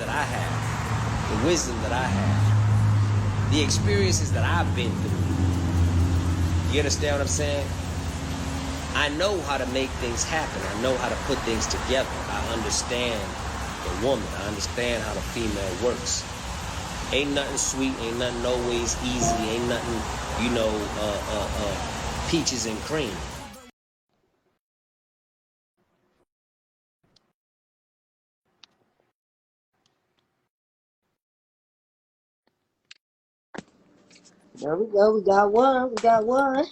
that I have, the wisdom that I have, the experiences that I've been through. You understand what I'm saying? I know how to make things happen. I know how to put things together. I understand the woman. I understand how the female works. Ain't nothing sweet, ain't nothing always easy, ain't nothing, peaches and cream. There we go. We got one. We got one.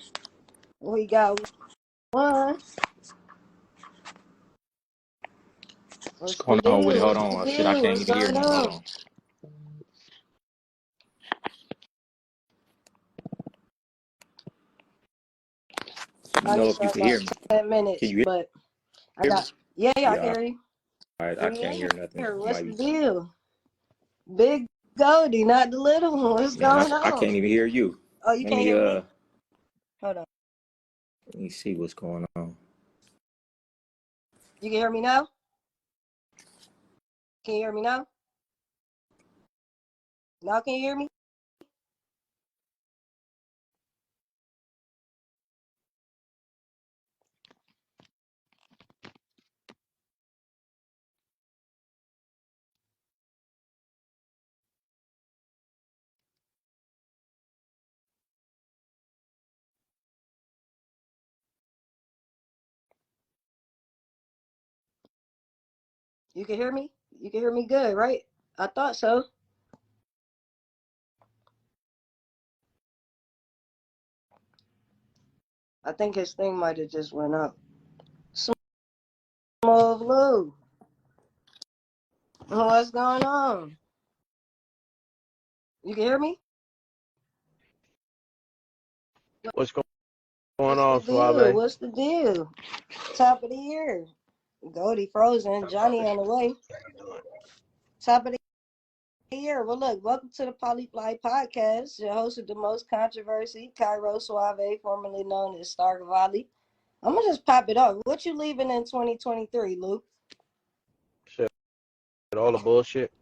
We got one. What's going on with it? Hold on. Shit, I can't even hear nothing. Hold on. You know if you can hear me. 10 minutes, Can you but I hear me? got yeah, I can hear you. All right, I can't hear nothing. What's the deal? Big Goldie, not the little one. What's going on? I can't even hear you. Oh, you can't hear me? Hold on. Let me see what's going on. You can hear me now? Can you hear me now? Now can you hear me? You can hear me? You can hear me good, right? I thought so. I think his thing might have just went up. Smooth Lou. What's going on? You can hear me? What's going on, Suave? What's the deal? Top of the year. Goldie frozen. Johnny on the way. Top of the year. Well, look, welcome to the Polyfly Podcast. Your host with the most controversy, Cairo Suave, formerly known as Star Valley. I'm going to just pop it off. What you leaving in 2023, Luke? Shit, all the bullshit.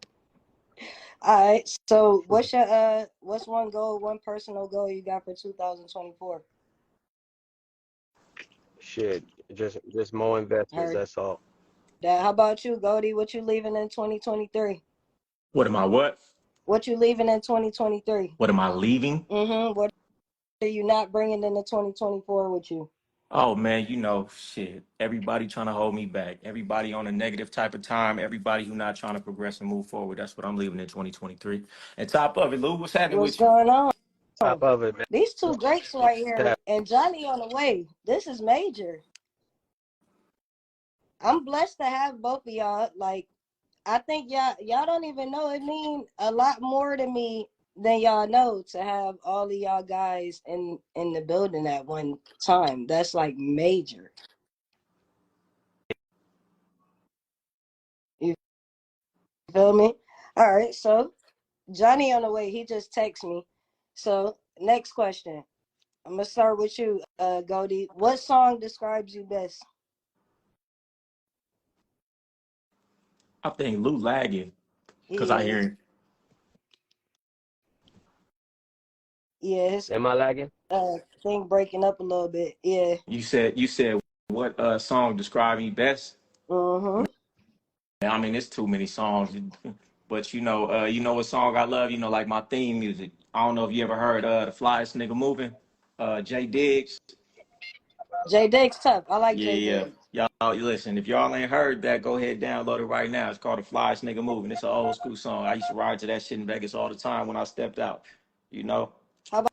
All right. So what's your what's one personal goal you got for 2024? Shit, just more investments. That's all. How about you, Goldie? What you leaving in 2023? What am I what? What you leaving in 2023? What am I leaving? What are you not bringing into 2024 with you? Oh man, shit. Everybody trying to hold me back. Everybody on a negative type of time. Everybody who not trying to progress and move forward. That's what I'm leaving in 2023. And top of it, Lou, what's happening with you? What's going on? Top of it, man. These two greats right here, and Johnny on the way. This is major. I'm blessed to have both of y'all. Like, I think y'all don't even know. It mean a lot more to me than y'all know to have all of y'all guys in the building at one time. That's like major. You feel me? All right, so Johnny on the way, he just texted me. So next question. I'm gonna start with you, Goldie. What song describes you best? I think Lou lagging because I hear him. Yes. Am I lagging? Thing breaking up a little bit. Yeah. You said what song describe me best? Mm-hmm. I mean, it's too many songs, but you know what song I love? Like my theme music. I don't know if you ever heard The Flyest Nigga Moving, Jay Diggs. Jay Diggs tough. I like Jay Yeah. Y'all listen, if y'all ain't heard that, go ahead download it right now. It's called The Flyest Nigga Moving. It's an old school song. I used to ride to that shit in Vegas all the time when I stepped out. How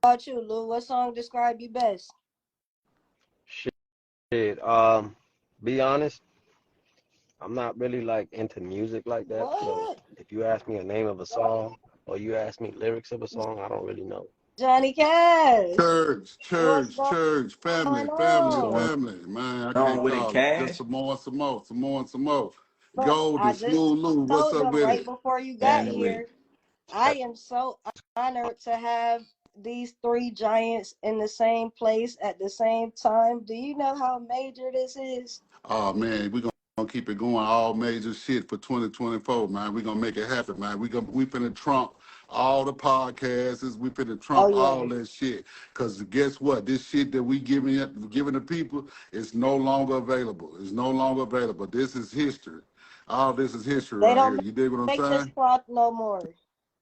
about you, Lou? What song describe you best? Shit. Be honest, I'm not really like into music like that. What? So if you ask me a name of a song or you ask me lyrics of a song, I don't really know. Johnny Cash. Church, family, man. I can't With it, call it. Just Cash. some more. But Goldie, I just Smooth Lou, what's told up them with right it? before you got Family with here, it. I am so honored to have these three giants in the same place at the same time. Do you know how major this is? Oh man, we're gonna keep it going, all major shit for 2024, man. We gonna make it happen, man. We finna trump all the podcasts. We finna Oh trump yeah. all that shit. Cause guess what? This shit that we giving the people is no longer available. It's no longer available. This is history. All this is history They right here. don't You dig what I'm make this saying? cloth no more.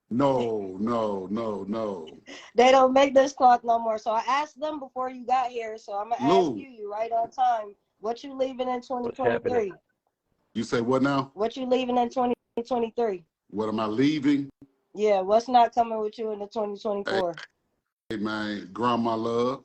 No, no, no, no. They don't make this cloth no more. So I asked them before you got here. So I'm gonna ask Lou, you right on time. What you leaving in What's happening? 2023? you say what now? What you leaving in 2023? What am I leaving? Yeah, what's not coming with you in the Hey, 2024? hey man, grandma love.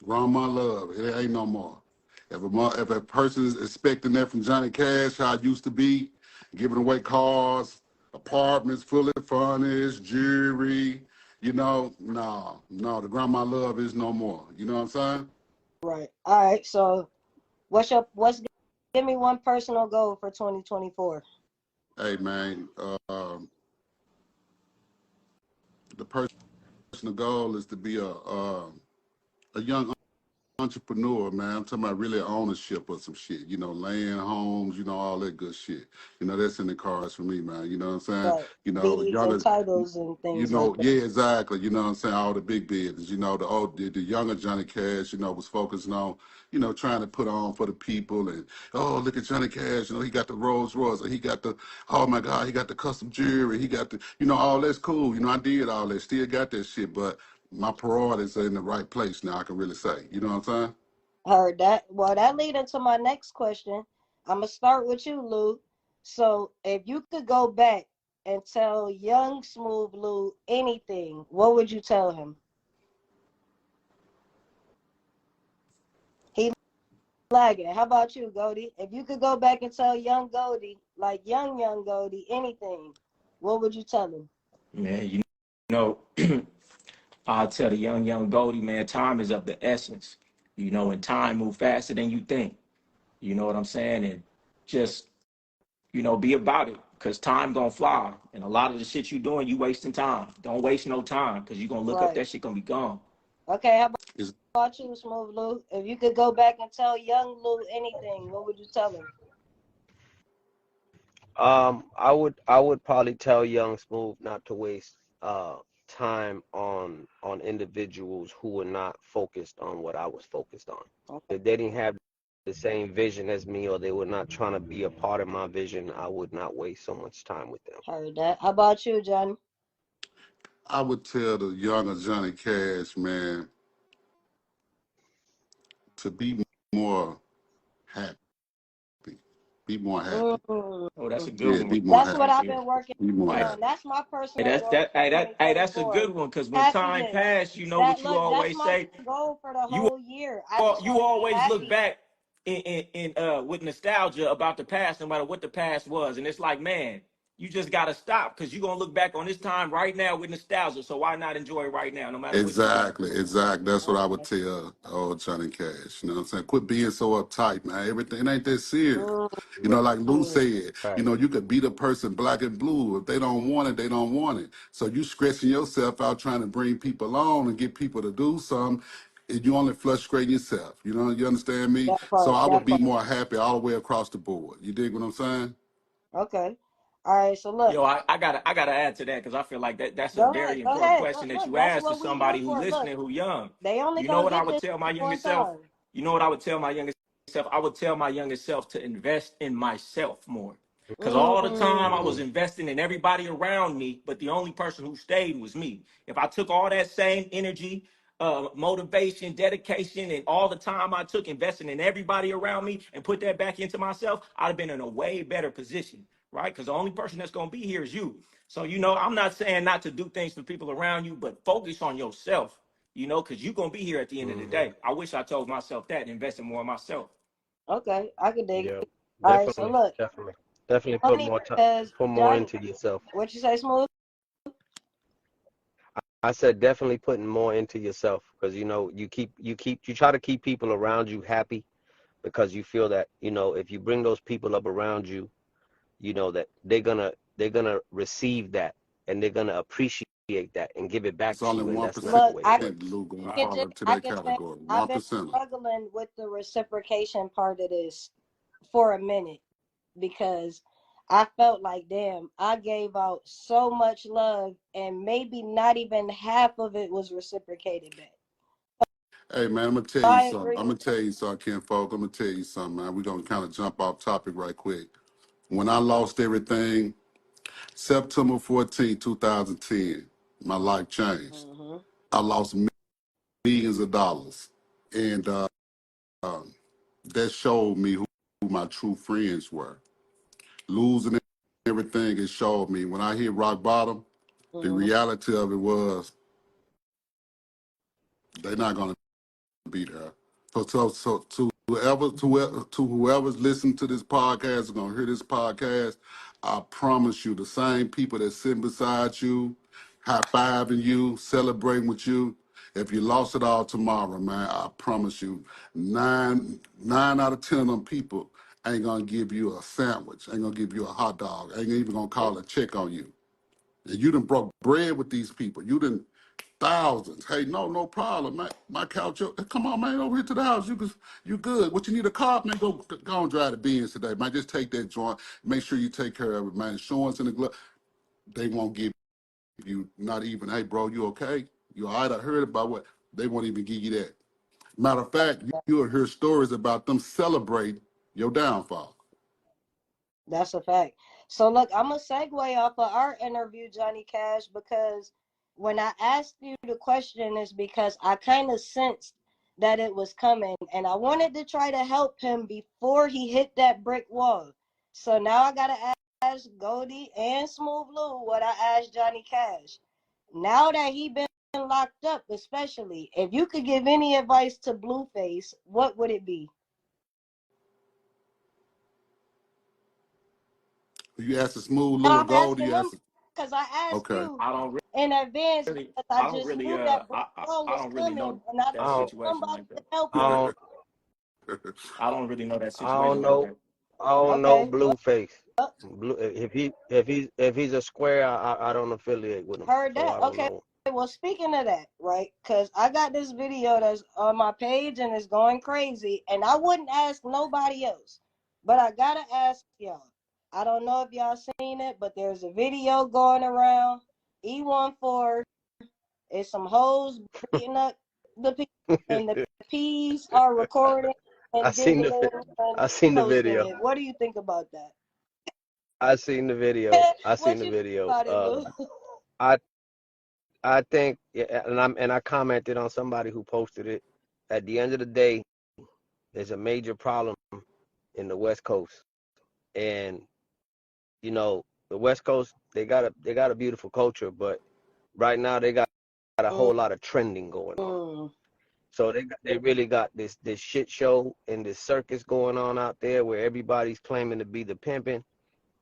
Grandma love. It ain't no more. If a person is expecting that from Johnny Cash, how it used to be, giving away cars, apartments fully furnished, jewelry, no, the grandma love is no more. You know what I'm saying? Right. All right. So give me one personal goal for 2024. Hey man, the personal goal is to be a young entrepreneur, man. I'm talking about really ownership of some shit, land, homes, all that good shit. That's in the cards for me, man. You know what I'm saying? Right. Deeds and Younger, titles and things like that. yeah, exactly. You know what I'm saying? All the big business, the younger Johnny Cash, was focusing on, trying to put on for the people and, oh, look at Johnny Cash, he got the Rolls Royce, or he got the, oh my God, he got the custom jewelry, he got the, all that's cool. I did all that, still got that shit, but my priorities are in the right place now, I can really say. You know what I'm saying? Heard that. Well, that leads into my next question. I'm gonna start with you, Lou. So, if you could go back and tell young Smooth Lou anything, what would you tell him? He lagging. How about you, Goldie? If you could go back and tell young Goldie, like young Goldie, anything, what would you tell him? Man, know, I'll tell the young Goldie, man, time is of the essence. And time move faster than you think. You know what I'm saying? And just, be about it. Cause time gonna fly. And a lot of the shit you doing, you wasting time. Don't waste no time, cause you gonna look up, Right. that shit gonna be gone. Okay, how Is about you, Smooth Lou? If you could go back and tell young Lou anything, what would you tell him? I would probably tell Young Smooth not to waste time on individuals who were not focused on what I was focused on. Okay. If they didn't have the same vision as me, or they were not trying to be a part of my vision, I would not waste so much time with them. Heard that. How about you, Johnny? I would tell the younger Johnny Cash, man, to be more happy. Be more happy. Mm. Oh, that's a good Yeah, one. be more That's what happy. I've been working Be more Hey, on. happy. That's my hey, personal that's goal that. for Hey, that's a 2024. good one. Cause when time Happiness. pass, you know That what you look, that's always my say. goal for the You whole year. I just you want to be always look happy. back in with nostalgia about the past, no matter what the past was, and it's like, man, you just gotta stop because you're gonna look back on this time right now with nostalgia. So why not enjoy it right now, no matter what you're going Exactly, through? exactly. That's what I would Okay. tell old Johnny Cash. You know what I'm saying? Quit being so uptight, man. Everything ain't that serious. Like Lou Mm. said, Right. you could beat a person black and blue. If they don't want it, they don't want it. So you stressing yourself out trying to bring people on and get people to do something, and you only frustrate yourself. You understand me? That So part. I would That be part. more happy all the way across the board. You dig what I'm saying? Okay. All right. So look, Yo, I gotta add to that because I feel like that's a go ahead. very Go important ahead. question Look, that look. you That's asked to what we here somebody who for. Look, listening who young. they only You know gonna what I get would this tell my younger one self? time. You know what I would tell my younger self? I would tell my younger self to invest in myself more. Because all the time I was Mm. investing in everybody around me, but the only person who stayed was me. If I took all that same energy, motivation, dedication, and all the time I took investing in everybody around me and put that back into myself, I'd have been in a way better position, right? Because the only person that's going to be here is you. So, I'm not saying not to do things for people around you, but focus on yourself, because you're going to be here at the end of the Hmm. day. I wish I told myself that and invested more in myself. Okay. I can dig Yeah, it. All right. So definitely, look, definitely put Johnny more time, says, put more Johnny, into yourself. what you say, Smooth? I said definitely putting more into yourself, because you try to keep people around you happy, because you feel that if you bring those people up around you, that they're gonna receive that, and they're gonna appreciate that and give it back It's to only you, and one that's not the Look, way it I works. Lou gonna can fall just into I that can say category. I've One been percent. struggling with the reciprocation part of this for a minute because I felt like, damn, I gave out so much love and maybe not even half of it was reciprocated back. Hey man, I'm gonna tell you I something. agree I'm with gonna tell you something, Ken Folk. I'm gonna tell you something, man. We're gonna kind of jump off topic right quick. When I lost everything, September 14, 2010, my life changed. hmm I lost millions of dollars, and that showed me who my true friends were. Losing everything, it showed me. When I hit rock bottom, the hmm reality of it was they're not gonna be there. So to whoever's listening to this podcast is gonna hear this podcast, I promise you, the same people that sitting beside you, high fiving you, celebrating with you. If you lost it all tomorrow, man, I promise you, nine out of 10 of them people ain't gonna give you a sandwich, ain't gonna give you a hot dog, ain't even gonna call a check on you. And you done broke bread with these people. You done thousands. Hey, no problem, man. My couch, come on, man, over here to the house. You good. What you need a car, man? Go and drive the Benz today, man. Just take that joint. Make sure you take care of it, man. Insurance in the glove. They won't give you not even, hey, bro, you okay? You all right? I heard about what. They won't even give you that. Matter of fact, you'll hear stories about them celebrate your downfall. That's a fact. So look, I'm gonna segue off of our interview, Johnny Cash, because when I asked you the question is because I kind of sensed that it was coming and I wanted to try to help him before he hit that brick wall. So now I gotta ask Goldie and Smooth Lou what I asked Johnny Cash. Now that he been locked up, especially, if you could give any advice to Blueface, what would it be? You ask a smooth No, little I'm gold, asking you him ask, because I asked okay. you I don't in advance really, because I I don't just really, knew that brick wall I was don't really coming know and I that I needed don't, situation somebody like to that. help I him. don't, I don't really know that I don't situation like know. that. I don't know Okay, well, Blueface. Blue, if he's a square, I don't affiliate with him, heard so that. I don't Okay, know. well, speaking of that, right? Because I got this video that's on my page and it's going crazy, and I wouldn't ask nobody else, but I gotta ask y'all. I don't know if y'all seen it, but there's a video going around. E14 is some hoes beating up the people, and the P's are recording I and seen giggling and I seen the posting video. it. What do you think about that? I seen the video. I seen What the you think video. about it, Lou? I I think, yeah, and I commented on somebody who posted it. At the end of the day, there's a major problem in the West Coast, and you know the West Coast they got a beautiful culture, but right now they got a whole lot of trending going on. Mm, So they really got this shit show and this circus going on out there where everybody's claiming to be the pimping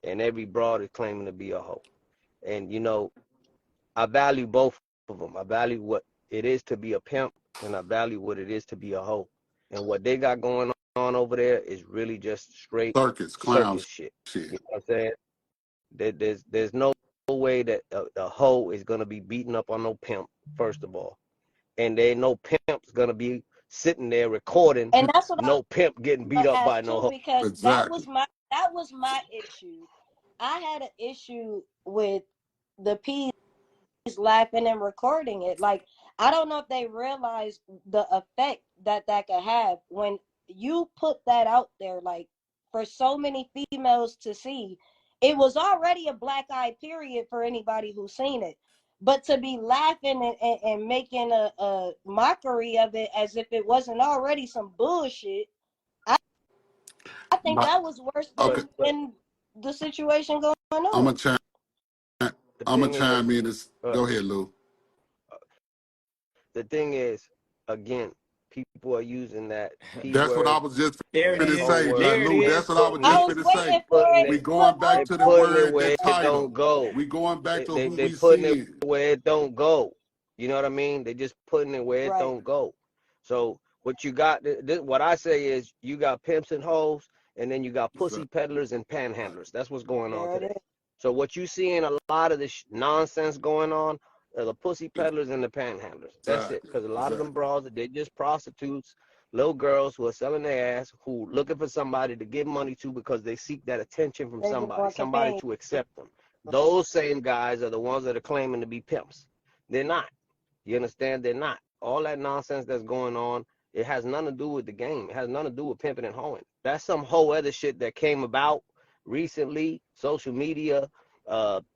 and every broad is claiming to be a hoe. And I value both of them. I value what it is to be a pimp and I value what it is to be a hoe. And what they got going on over there is really just straight Circus, circus clowns, shit. shit. You know what I'm saying? There's no way that a hoe is gonna be beating up on no pimp, first of all. And there ain't no pimp's gonna be sitting there recording and that's what I no pimp getting beat up by asked no too, hoe. because Exactly. that was my issue. I had an issue with the P's laughing and recording it. Like, I don't know if they realize the effect that that could have when you put that out there, like for so many females to see. It was already a black eye period for anybody who's seen it. But to be laughing and making a mockery of it as if it wasn't already some bullshit, I, I think My, that was worse But okay, than the situation going I'm gonna on. chime. the I'm gonna thing is, chime in. This. uh, Go ahead, Lou. the thing is, again, people are using that P That's what I word was just There it and finna is. O say. Now, word, There it Lou, is. that's what I was I just was finna waiting say. for putting it. We it, Look, going I back was to the putting it word, where the it don't title. go. We going back to who They we putting it seeing. where it don't go. You know what I mean? They just putting it where it right. don't go. So what you got, what I say is you got pimps and hoes, and then you got So, pussy peddlers and panhandlers. That's what's going on There it today. is. So what you seeing a lot of this nonsense going on the pussy peddlers and the panhandlers. That's it. Exactly. Because a lot of them Exactly. bras, they're just prostitutes, little girls who are selling their ass, who looking for somebody to give money to because they seek that attention from They just somebody, want somebody companion. to accept them. Those same guys are the ones that are claiming to be pimps. They're not. You understand? They're not. All that nonsense that's going on, it has nothing to do with the game. It has nothing to do with pimping and hoeing. That's some whole other shit that came about recently, social media,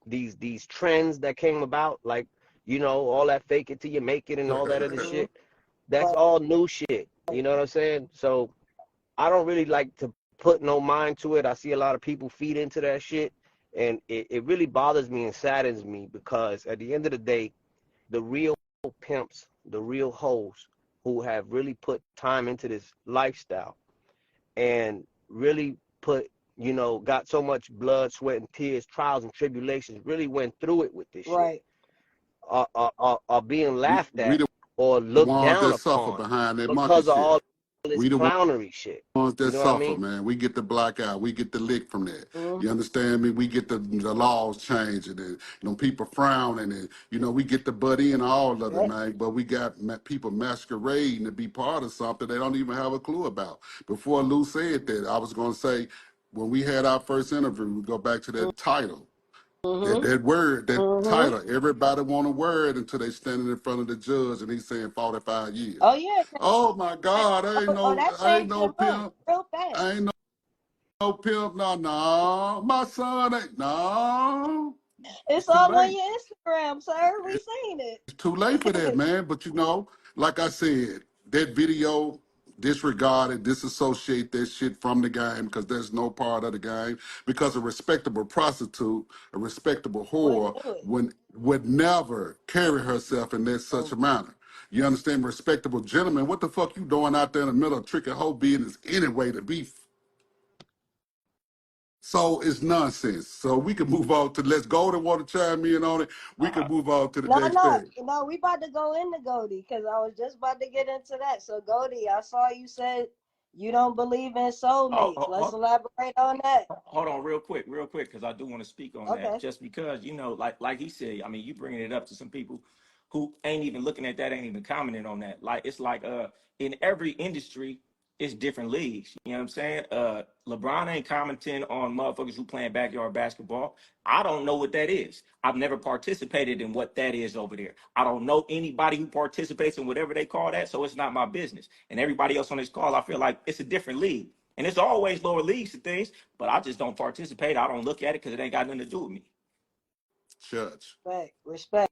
these trends that came about, like, you know, all that fake it till you make it and all that other Mhm. shit. That's all new shit. You know what I'm saying? So I don't really like to put no mind to it. I see a lot of people feed into that shit, and it really bothers me and saddens me, because at the end of the day, the real pimps, the real hoes who have really put time into this lifestyle and really put, you know, got so much blood, sweat, and tears, trials and tribulations, really went through it with this shit, Right. are being laughed We at the or looked ones down that suffer upon behind that monkey because of shit. all this We the clownery shit. ones You that know what I suffer, mean? man. We get the black eye. We get the lick from that. Mhm. You understand me? We get the laws changing and you know, people frowning and you know, we get the butt in all of it, Right. man. But we got people masquerading to be part of something they don't even have a clue about. Before Lou said that, I was gonna say when we had our first interview, we go back to that title. Mhm. That word, that Mhm. title, everybody want a word until they standing in front of the judge and he's saying 45 years. Oh yeah. Oh my God, Oh, that I ain't changed no in months, pimp. real I fast. ain't no pimp. No, no. My son ain't no. It's It's too all on late. your Instagram, sir. We It's seen it. too late for that, man. But you know, like I said, that video disregarded, disassociate that shit from the game because there's no part of the game. Because a respectable prostitute, a respectable Wouldn't whore, do it. would never carry herself in that such a manner. You understand? Respectable gentleman, what the fuck you doing out there in the middle of trick and hoe business anyway to be? So it's nonsense. So we can move on to let's go to want to chime in on it. We can move on to the No, next no, thing. no. We about to go into Goldie because I was just about to get into that. So Goldie, I saw you said you don't believe in soulmates. Let's elaborate on that. Hold on real quick, because I do want to speak on that. Okay. Just because, you know, like he said, I mean, you bringing it up to some people who ain't even looking at that, ain't even commenting on that. Like it's like in every industry, it's different leagues. You know what I'm saying? LeBron ain't commenting on motherfuckers who playing backyard basketball. I don't know what that is. I've never participated in what that is over there. I don't know anybody who participates in whatever they call that, so it's not my business. And everybody else on this call, I feel like it's a different league. And it's always lower leagues to things, but I just don't participate. I don't look at it because it ain't got nothing to do with me. Church. Respect.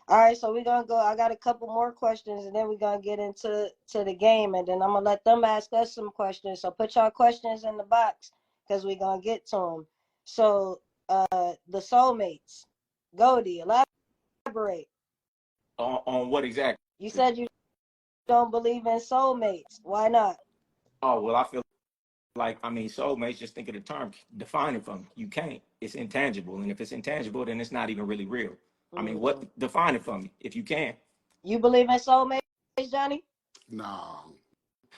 All right, so we're gonna go. I got a couple more questions, and then we're gonna get into the game, and then I'm gonna let them ask us some questions. So put your questions in the box because we're gonna get to them. So, the soulmates, Goldie, elaborate. On what exactly? You said you don't believe in soulmates. Why not? Oh, well, I feel like, I mean, soulmates, just think of the term, define it for me. You can't. It's intangible. And if it's intangible, then it's not even really real. I mean, what define it for me if you can. You believe in soulmates, Johnny? No. How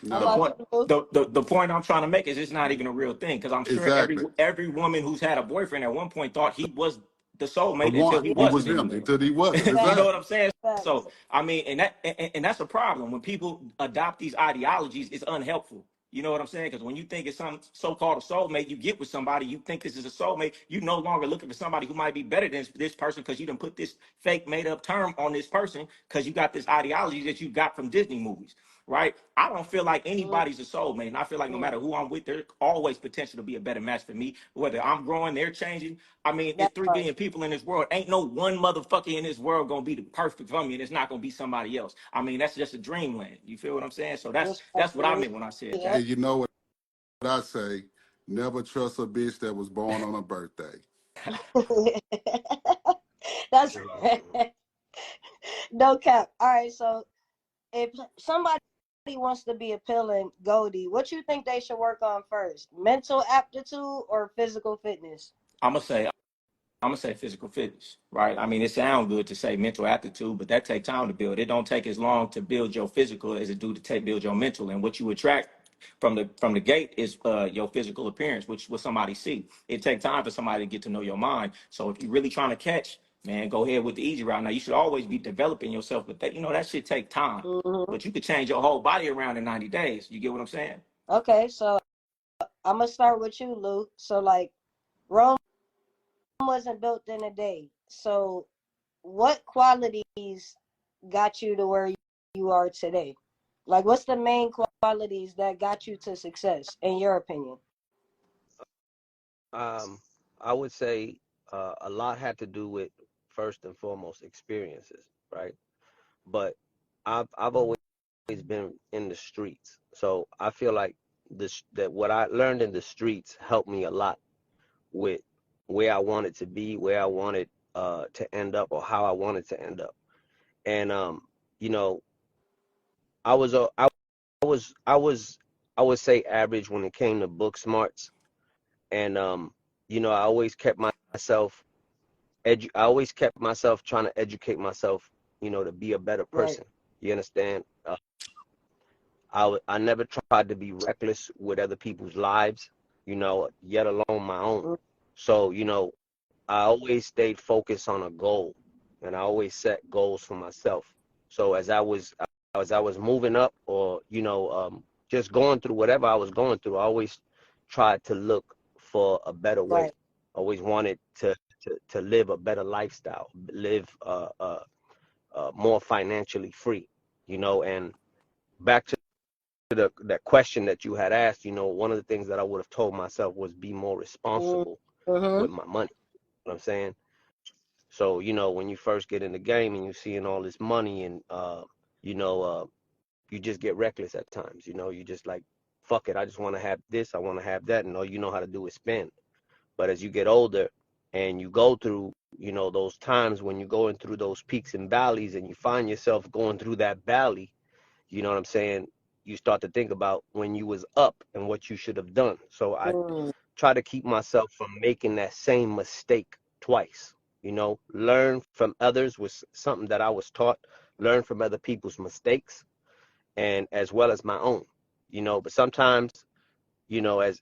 The about No. point you, Lou? the point I'm trying to make is it's not even a real thing. Because I'm sure Exactly. every woman who's had a boyfriend at one point thought he was the The soulmate until he one. He Yeah, was wasn't him anymore. until he wasn't. You know facts, what Exactly. I'm saying? facts. So I mean, and that's a problem when people adopt these ideologies. It's unhelpful. You know what I'm saying? Because when you think it's some so-called a soulmate, you get with somebody, you think this is a soulmate. You no longer looking for somebody who might be better than this person because you done put this fake made-up term on this person because you got this ideology that you got from Disney movies, right? I don't feel like anybody's a soulmate, and I feel like no matter who I'm with, there's always potential to be a better match for me. Whether I'm growing, they're changing. I mean, That it's 3 part. billion people in this world. Ain't no one motherfucker in this world gonna be the perfect for me, and it's not gonna be somebody else. I mean, that's just a dreamland. You feel what I'm saying? So that's what I Respectfully. meant when I said Yep. that. And you know what I say? Never trust a bitch that was born on a birthday. That's no cap. All right, so if somebody wants to be appealing, Goldie, what you think they should work on first? Mental aptitude or physical fitness? I'm gonna say I'm gonna say physical fitness, right? I mean, it sounds good to say mental aptitude, but that takes time to build. It don't take as long to build your physical as it do to build your mental. And what you attract from the gate is your physical appearance, which what somebody see. It takes time for somebody to get to know your mind. So if you're really trying to catch Man, go ahead with the easy route. Now you should always be developing yourself, but that that shit take time. Mm-hmm. But you could change your whole body around in 90 days. You get what I'm saying? Okay, so I'm gonna start with you, Lou. So like Rome wasn't built in a day. So what qualities got you to where you are today? Like what's the main qualities that got you to success in your opinion? I would say a lot had to do with first and foremost experiences, right? But I've always been in the streets, so I feel like that what I learned in the streets helped me a lot with where I wanted to be, where I wanted to end up, or how I wanted to end up. And you know, I was a I was I would say average when it came to book smarts, and I always kept myself I always kept myself trying to educate myself, to be a better Right. person. You understand? I never tried to be reckless with other people's lives, yet alone my own. Mm. So, I always stayed focused on a goal, and I always set goals for myself. So as I was moving up, or just going through whatever I was going through, I always tried to look for a better way. Right. Always wanted to live a better lifestyle, live more financially free, and back to that question that you had asked, one of the things that I would have told myself was be more responsible Mm-hmm. with my money. You know what I'm saying? So, when you first get in the game and you're seeing all this money, and you just get reckless at times, you just like, fuck it, I just want to have this, I want to have that, and all you know how to do is spend. But as you get older and you go through, those times when you're going through those peaks and valleys, and you find yourself going through that valley, you know what I'm saying? You start to think about when you was up and what you should have done. So I try to keep myself from making that same mistake twice. Learn from others was something that I was taught, learn from other people's mistakes, and as well as my own. But sometimes,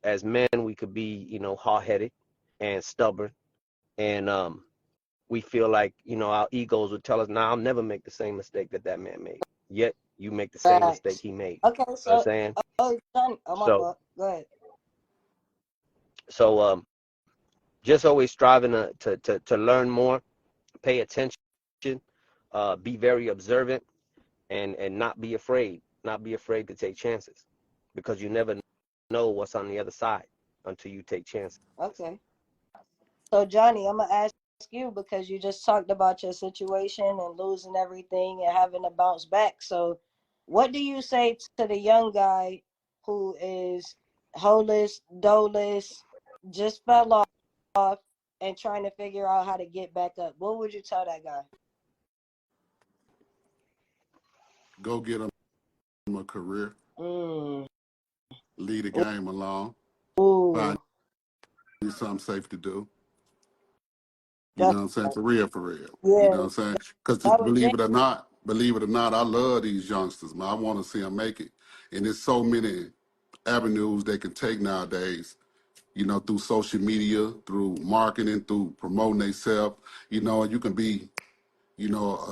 as men, we could be, hard-headed and stubborn, and we feel like, our egos would tell us, nah, I'll never make the same mistake that man made. Yet you make the same mistake Facts. he made. Okay, You know what I'm so saying? Johnny, my So fault. Go ahead. so just always striving to learn more, pay attention, be very observant, and not be afraid to take chances, because you never know what's on the other side until you take chances. Okay. So Johnny, I'm gonna ask you because you just talked about your situation and losing everything and having to bounce back. So what do you say to the young guy who is holeless, doleless, just fell off and trying to figure out how to get back up? What would you tell that guy? Go get them a career, Mm. lead the game along, Ooh, find you something safe to do. You know what I'm saying? For real, for real. You know what yeah, I'm saying? Because that was believe it or not, I love these youngsters, man. I want to see them make it. And there's so many avenues they can take nowadays, through social media, through marketing, through promoting themselves, and you can be,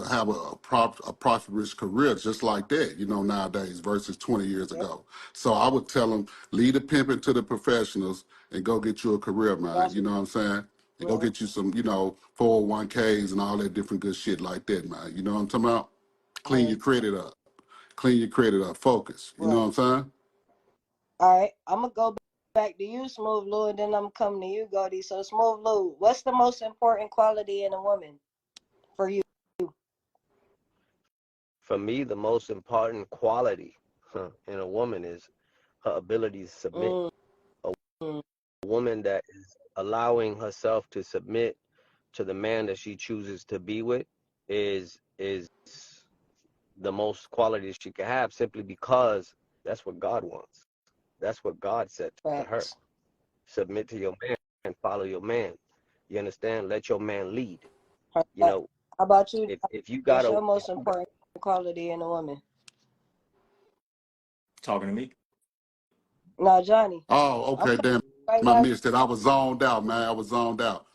have a prosperous career just like that, nowadays versus 20 years ago. So I would tell them, lead the pimping to the professionals and go get you a career, man. that's You know what I'm saying? And go right, get you some, 401ks and all that different good shit like that, man. You know what I'm talking about? Clean your right, credit up. Clean your credit up. Focus. You know right. what I'm saying? All right, I'm gonna go back to you, Smooth Lou, and then I'm coming to you, Goldie. So Smooth Lou, what's the most important quality in a woman for you? For me, the most important quality in a woman is her ability to submit. Mm, A mm, woman that is allowing herself to submit to the man that she chooses to be with is the most quality she can have, simply because that's what God wants. That's what God said to her. facts. Submit to your man and follow your man. You understand? Let your man lead. All You right, know, how about you? if you What's gotta your most important quality in a woman? Talking to me. No, Johnny, Oh, I'm okay, coming damn. right I after. missed it. I was zoned out, man. I was zoned out.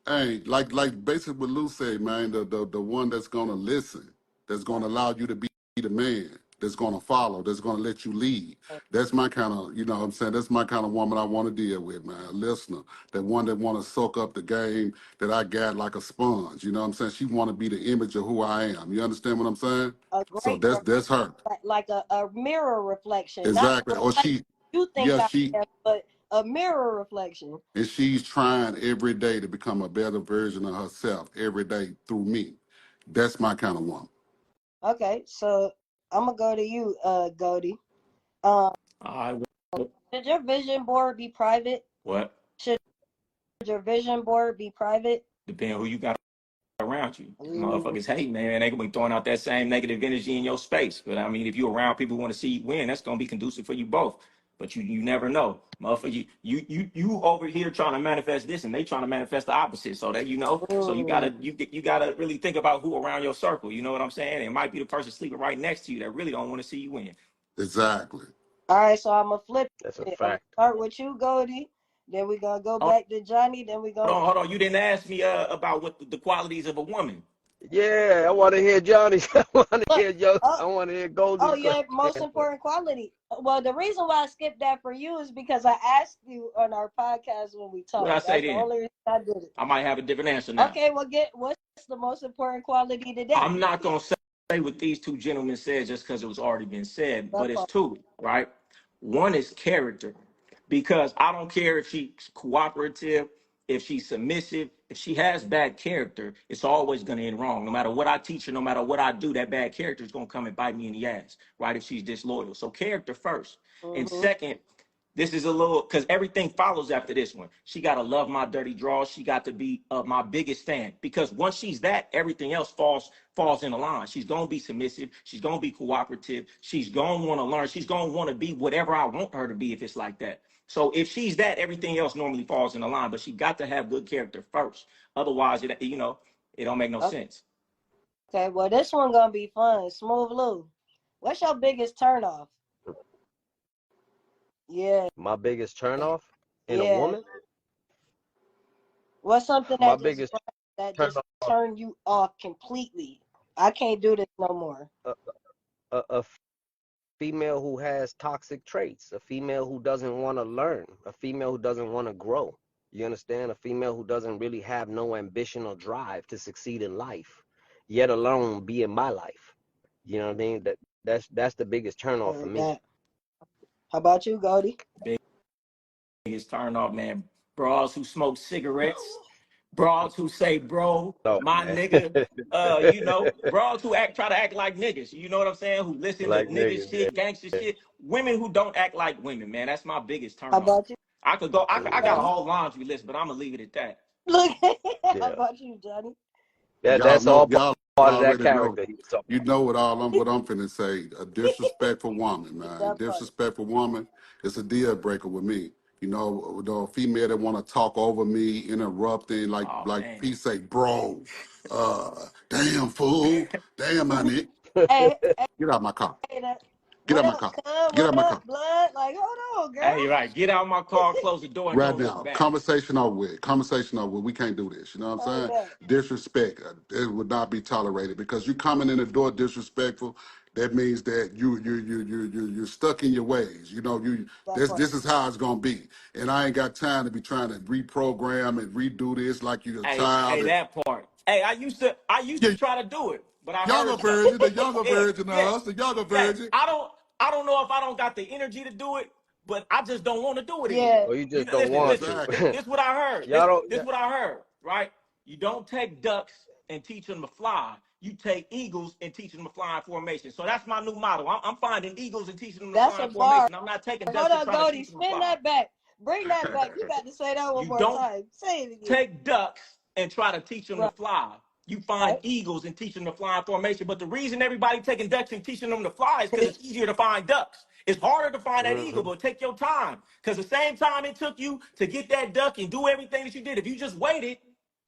Hey, like basically what Lou said, man, the one that's gonna listen, that's gonna allow you to be the man, that's gonna follow, that's gonna let you lead. That's my kind of, you know what I'm saying? That's my kind of woman I want to deal with, man. A listener. That one that wanna soak up the game that I got like a sponge. You know what I'm saying? She wanna be the image of who I am. You understand what I'm saying? A So great that's her. like a mirror reflection, not Exactly. Or like she you think yeah, I she am, but a mirror reflection. and she's trying every day to become a better version of herself every day through me. That's my kind of woman. Okay, so I'm gonna go to you, Goldie. All right. Should your vision board be private? What? Should your vision board be private? Depending who you got around you. Ooh. Motherfuckers hate, man. They gonna be throwing out that same negative energy in your space. But I mean, if you're around people who want to see you win, that's gonna be conducive for you both. But you never know. Motherfucker, you over here trying to manifest this and they trying to manifest the opposite. So that so you gotta really think about who around your circle. You know what I'm saying? It might be the person sleeping right next to you that really don't want to see you win. Exactly. All right, so I'm gonna flip That's a it. I'm gonna fact. start with you, Goldie. Then we're gonna go Hold back to Johnny. Then we're gonna hold on. You didn't ask me about what the qualities of a woman. Yeah, I want to hear Johnny. I want to look. hear Joe. Oh, I want to hear oh Goldie's yeah, question. most important quality. Well, the reason why I skipped that for you is because I asked you on our podcast when we What I talked. say That's the then? only reason I did it. I might have a different answer now. Okay, well, what's the most important quality today? I'm not gonna say what these two gentlemen said just because it was already been said, That but it's part. two, right? One is character, because I don't care if she's cooperative, if she's submissive, if she has bad character, it's always gonna end wrong. No matter what I teach her, no matter what I do, that bad character is gonna come and bite me in the ass, right? If she's disloyal. So character first. And Mm-hmm. second, this is a little because everything follows after this one. She got to love my dirty draws. She got to be my biggest fan, because once she's that, everything else falls in the line. She's gonna be submissive. She's gonna be cooperative. She's gonna want to learn. She's gonna want to be whatever I want her to be if it's like that. So if she's that, everything else normally falls in the line. But she got to have good character first. Otherwise, it don't make no sense. Okay, well, this one gonna be fun. Smooth Lou, what's your biggest turnoff? Yeah, My biggest turnoff in a yeah. woman? What's something My that biggest just turnoff, turned you off completely? I can't do this no more. a female who has toxic traits, a female who doesn't want to learn, a female who doesn't want to grow. You understand? A female who doesn't really have no ambition or drive to succeed in life, yet alone be in my life. You know what I mean? That's the biggest turnoff for me. That. How about you, Goldie? Biggest turn off, man. Bras who smoke cigarettes, bras who say, bro, So, my man. nigga, bras who try to act like niggas. You know what I'm saying? Who listen to Like nigga niggas, shit, gangster shit. Women who don't act like women, man. That's my biggest turn How off. about you, I could go, I got a Johnny? whole laundry list, but I'm gonna leave it at that. Look, how Yeah. about you, Johnny? That's all Y'all part of that already know. character he was talking You know what I'm finna say. A disrespectful woman, man. That part. Disrespectful woman is a deal breaker with me. You know, the female that want to talk over me, interrupting, like Oh like man. P say, bro, damn fool, damn my nigga, Hey, get out my car, hey, get what out my up, car, cuz? get out What my up, car. blood? Like, hold on, girl. Hey, right. Get out my car, close the door, and Right don't look now, back. conversation over with. Conversation over with. We can't do this. You know what I'm saying? That. Disrespect. It would not be tolerated because you coming in the door disrespectful. That means that you're stuck in your ways. You know, That part. this is how it's gonna be. And I ain't got time to be trying to reprogram and redo this like you're a Hey, child. that part. Hey, I used to Yeah, try to do it, but I younger heard something. version, the younger Yeah, version of yeah, us, the younger yeah. version. I don't know if I don't got the energy to do it, but I just don't want to do it anymore. Yeah. about. Or you You just know, don't want listen. to. Exactly. This what I heard. Y'all don't. This what I heard. Right? You don't take ducks and teach them to fly. You take eagles and teach them to fly in formation. So that's my new motto. I'm finding eagles and teaching them to That's fly a in bar. formation. I'm not taking Hold ducks and on, trying to Goldie. teach them to Spin fly. that back. Bring that back. You got to say that one You more don't time. Say it again. take ducks and try to teach them to Right. fly. You find eagles and teach them to fly in formation. But the reason everybody taking ducks and teaching them to fly is because it's easier to find ducks. It's harder to find that eagle, Hmm. but take your time. Because the same time it took you to get that duck and do everything that you did, if you just waited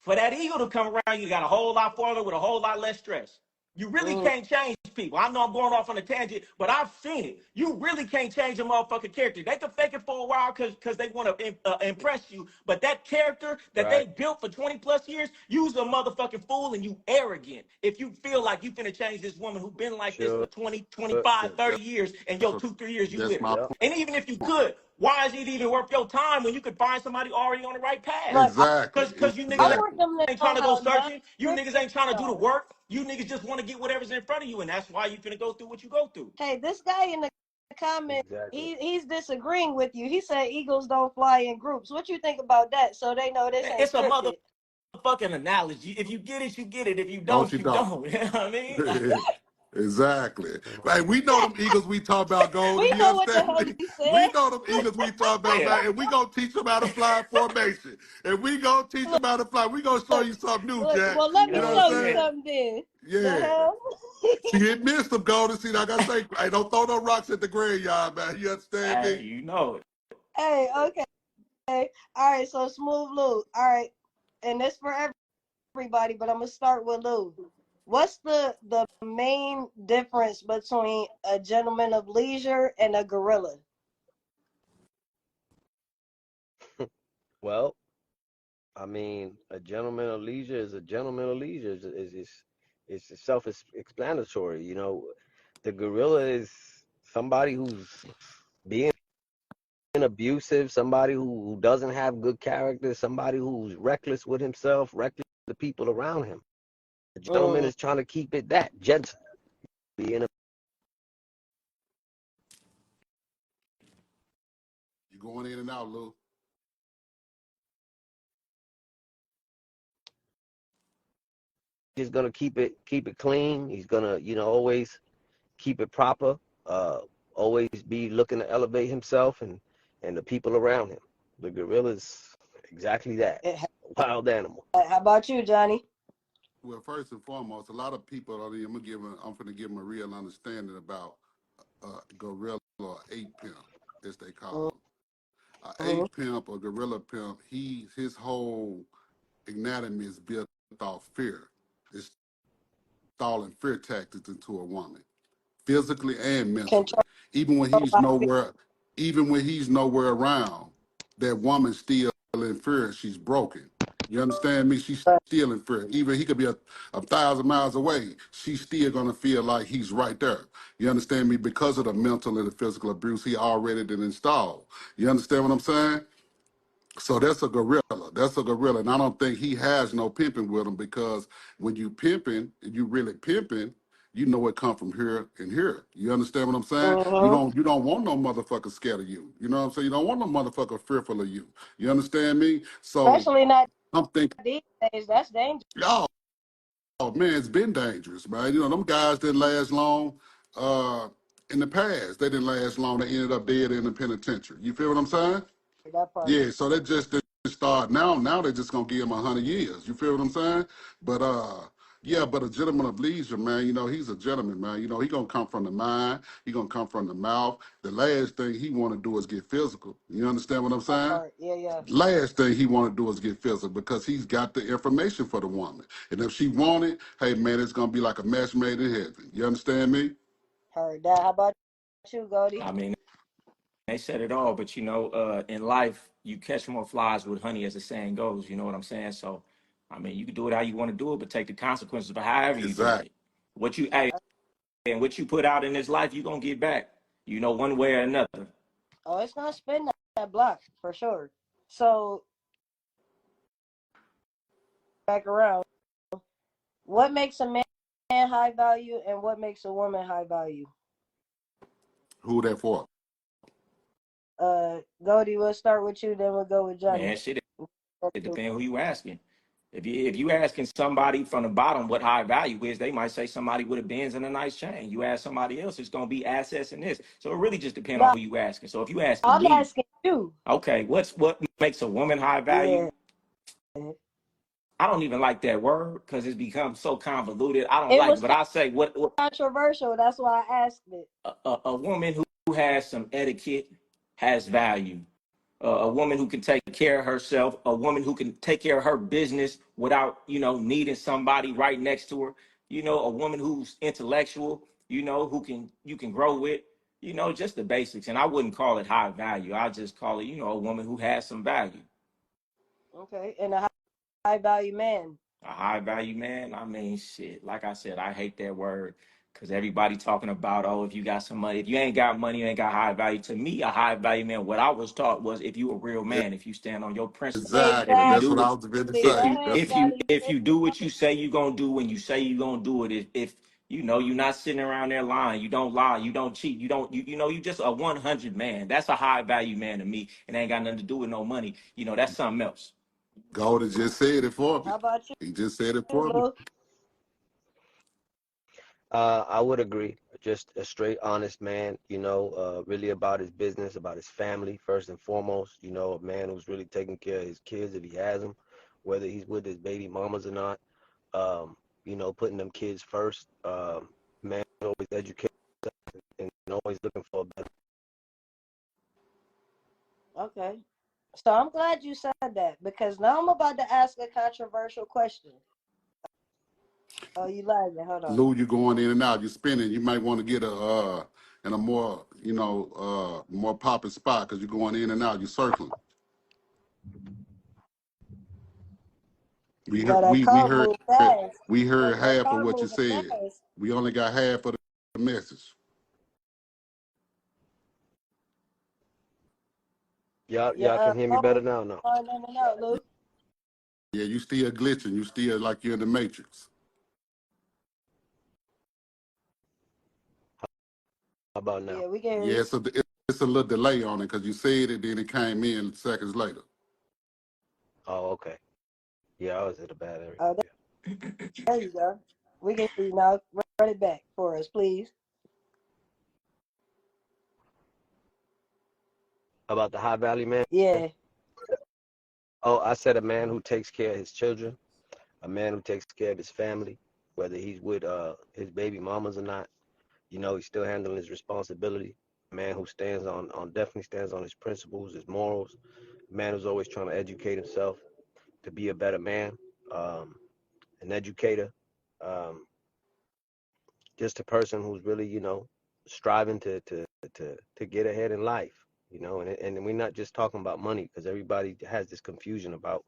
for that eagle to come around, you got a whole lot farther with a whole lot less stress. You really Mm. can't change people. I know I'm going off on a tangent, but I've seen it. You really can't change a motherfucking character. They can fake it for a while because they want to impress you, but that character that Right. they built for 20 plus years, you's a motherfucking fool and you arrogant. If you feel like you finna change this woman who been like this for Sure. 20, 25, That, 30 that, years, and that's, your a, 2, 3 years you that's with her. my Yep. And even if you point. could, why is it even worth your time when you could find somebody already on the right path? Look, Exactly. Cause you I niggas want Exactly. them to ain't know trying to go how searching. You niggas non-scripted ain't trying to we do the are. work. You niggas just want to get whatever's in front of you, and that's why you finna go through what you go through. Hey, this guy in the comment, Exactly. he's disagreeing with you. He said eagles don't fly in groups. What you think about that? So they know this ain't It's a scripted. motherfucking analogy. If you get it, you get it. If you Don't don't, you you don't? don't. You know what I mean? Like, Exactly. Right. We know them Eagles we talk about, Golden. We You know what the understand hell me? you We said. know them Eagles we talk about, yeah. man. And we gonna teach them how to fly in formation. And we gonna teach them how to fly. We gonna show Look, you something new, look. Jack. Well, You let You me know know what I'm what show I'm you saying? saying? something then. The Yeah. hell? See, it missed them, Golden. See, like I say, hey, don't throw no rocks at the graveyard, man. You understand Hey, me? you know it. Hey, okay. All right, so Smooth Lou. All right. And this for everybody, but I'm gonna start with Lou. What's the main difference between a gentleman of leisure and a gorilla? Well, I mean, a gentleman of leisure is a gentleman of leisure. It's self-explanatory. You know, the gorilla is somebody who's being abusive, somebody who doesn't have good character, somebody who's reckless with himself, reckless with the people around him. The gentleman Mm. is trying to keep it that gentle, being a You going in and out, Lou. he's gonna keep it clean. He's gonna, always keep it proper. Always be looking to elevate himself and the people around him. The gorilla's exactly that, Eh, a wild animal. How about you, Johnny? Well, first and foremost, a lot of people, I'm gonna give them a real understanding about gorilla or ape pimp, as they call them. Mm-hmm. Ape pimp or gorilla pimp, his whole anatomy is built off fear. It's installing fear tactics into a woman, physically and mentally. Control Even when he's by nowhere, even when he's nowhere around, that woman's still in fear. She's broken. You understand me? She's fear. still in fear. Even he could be a thousand miles away. She's still gonna feel like he's right there. You understand me? Because of the mental and the physical abuse he already did install. You understand what I'm saying? So that's a gorilla. That's a gorilla. And I don't think he has no pimping with him because when you pimping and you really pimping, you know it come from here and here. You understand what I'm saying? You Mm-hmm. don't want no motherfucker scared of you. You know what I'm saying? You don't want no motherfucker fearful of you. You understand me? So Especially not I'm thinking, these days. That's dangerous. oh, man, it's been dangerous, man. You know, them guys didn't last long in the past. They didn't last long. They ended up dead in the penitentiary. You feel what I'm saying? That part. Yeah, so they just didn't start now. Now they're just gonna give him 100 years. You feel what I'm saying? But yeah, but a gentleman of leisure, man. You know, he's a gentleman, man. You know, he gonna come from the mind. He gonna come from the mouth. The last thing he want to do is get physical. You understand what I'm That saying? part. Yeah, yeah. Last thing he want to do is get physical because he's got the information for the woman. And if she want it, hey man, it's gonna be like a match made in heaven. You understand me? Heard that. How about you, Goldie? I mean, they said it all, but in life, you catch more flies with honey, as the saying goes. You know what I'm saying? So, I mean, you can do it how you want to do it, but take the consequences of however you doing Exactly. it. Hey, and what you put out in this life, you gonna get back. You know, one way or another. Oh, it's gonna spin that block for sure. So back around. What makes a man high value and what makes a woman high value? Who that for? Goldie, we'll start with you, then we'll go with Johnny. Man, shit, it depends who you asking. If you asking somebody from the bottom what high value is, they might say somebody with a Benz and a nice chain. You ask somebody else, it's gonna be assets and this. So it really just depends on No, who you asking. So if you asking I'm me, asking you. okay, what makes a woman high Yeah. value? I don't even like that word because it's become so convoluted. I don't It like it, was but I say what controversial. That's why I asked it. a woman who has some etiquette has value. A woman who can take care of herself, a woman who can take care of her business without, needing somebody right next to her. You know, a woman who's intellectual, you know, who can you can grow with, you know, just the basics. And I wouldn't call it high value. I just call it, you know, a woman who has some value. Okay, and a high value man. A high value man, I mean, shit. Like I said, I hate that word because everybody talking about, oh, if you got some money, if you ain't got money, you ain't got high value. To me, a high value man, what I was taught was if you a real man, if you stand on your principles, and if Exactly. you That's do what what I was going to if say. you Go ahead, That's if you Scotty. if you do what you say you gonna do when you say you gonna do it, if you know you're not sitting around there lying, you don't lie, you don't cheat, you know you just a 100 man. That's a high value man to me, and ain't got nothing to do with no money. You know that's something else. Golden just said it for me. How about you, He just said it for me. Lou? I would agree. Just a straight, honest man, you know, really about his business, about his family, first and foremost. You know, a man who's really taking care of his kids if he has them, whether he's with his baby mamas or not. You know, putting them kids first. Man always educated and always looking for a better. Okay. So I'm glad you said that because now I'm about to ask a controversial question. Oh, you lagging. Hold on. Lou, you're going in and out. You're spinning. You might want to get a in a more more popping spot because you're going in and out. You're circling. We No, heard that we car heard moved fast. we heard That half of car what you moving said. fast. We only got half of the message. Y'all Yeah. can hear me better now? No. Oh, no, Lou. Yeah, you still glitching. You still like you're in the matrix. How about now? Yeah, we can hear Yeah, you. so it's a little delay on it because you said it, then it came in seconds later. Oh, okay. Yeah, I was in a bad area. Oh, Yeah. there you go. We can hear you now. Run it back for us, please. About the high value man. Yeah. Oh, I said a man who takes care of his children, a man who takes care of his family, whether he's with his baby mamas or not. You know, he's still handling his responsibility. A man who stands on definitely stands on his principles, his morals. A man who's always trying to educate himself to be a better man, um, an educator, um, just a person who's really, you know, striving to get ahead in life. You know, and we're not just talking about money because everybody has this confusion about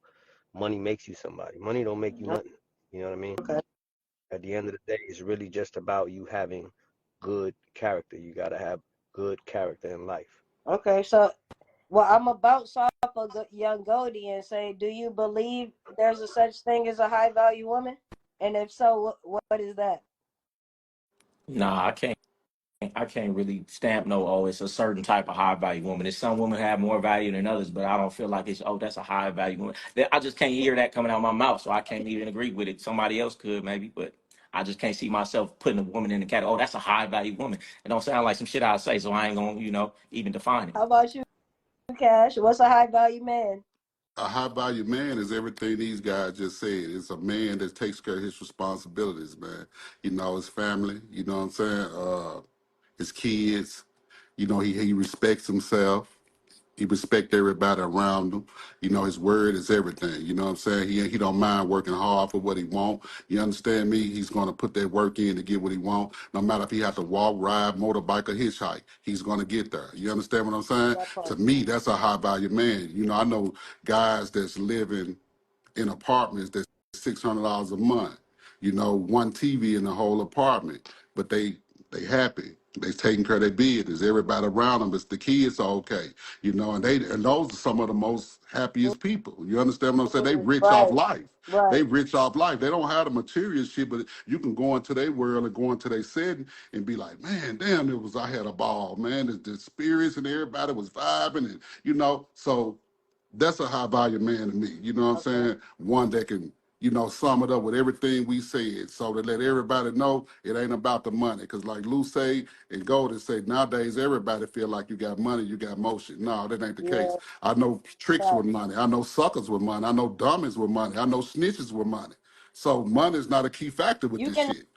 money makes you somebody. Money don't make you nothing. You know what I mean? Okay. At the end of the day, it's really just about you having good character. You got to have good character in life. Okay. So, well, I'm about to off of young Goldie and say, do you believe there's a such thing as a high value woman? And if so, what is that? Nah, I can't really stamp no, oh, it's a certain type of high value woman. It's some women have more value than others, but I don't feel like it's, oh, that's a high value woman. I just can't hear that coming out of my mouth, so I can't even agree with it. Somebody else could maybe, but I just can't see myself putting a woman in the category. Oh, that's a high value woman. It don't sound like some shit I'd say, so I ain't gonna, you know, even define it. How about you, Cash? What's a high value man? A high value man is everything these guys just said. It's a man that takes care of his responsibilities, man. You know, his family, you know what I'm saying? His kids, you know, he respects himself. He respect everybody around him. You know, his word is everything. You know what I'm saying? He don't mind working hard for what he want. You understand me? He's gonna put that work in to get what he want. No matter if he has to walk, ride, motorbike, or hitchhike, he's gonna get there. You understand what I'm saying? That part. To me, that's a high value man. You know, I know guys that's living in apartments that's $600 a month. You know, one TV in the whole apartment, but they happy. They taking care of their business. Everybody around them, but the kids are okay. You know, and those are some of the most happiest people. You understand what I'm saying? They rich off Right. life. Right. They rich off life. They don't have the material shit, but you can go into their world and go into their setting and be like, man, damn, I had a ball, man. The spirits and everybody was vibing, and you know, so that's a high value man to me. You know what I'm Okay. saying? One that can, you know, sum it up with everything we said. So to let everybody know it ain't about the money. Cause like Lou say and Golden say, nowadays everybody feel like you got money, you got motion. No, that ain't the Yeah. case. I know tricks Right. with money. I know suckers with money. I know dummies with money. I know snitches with money. So money is not a key factor with You this can shit.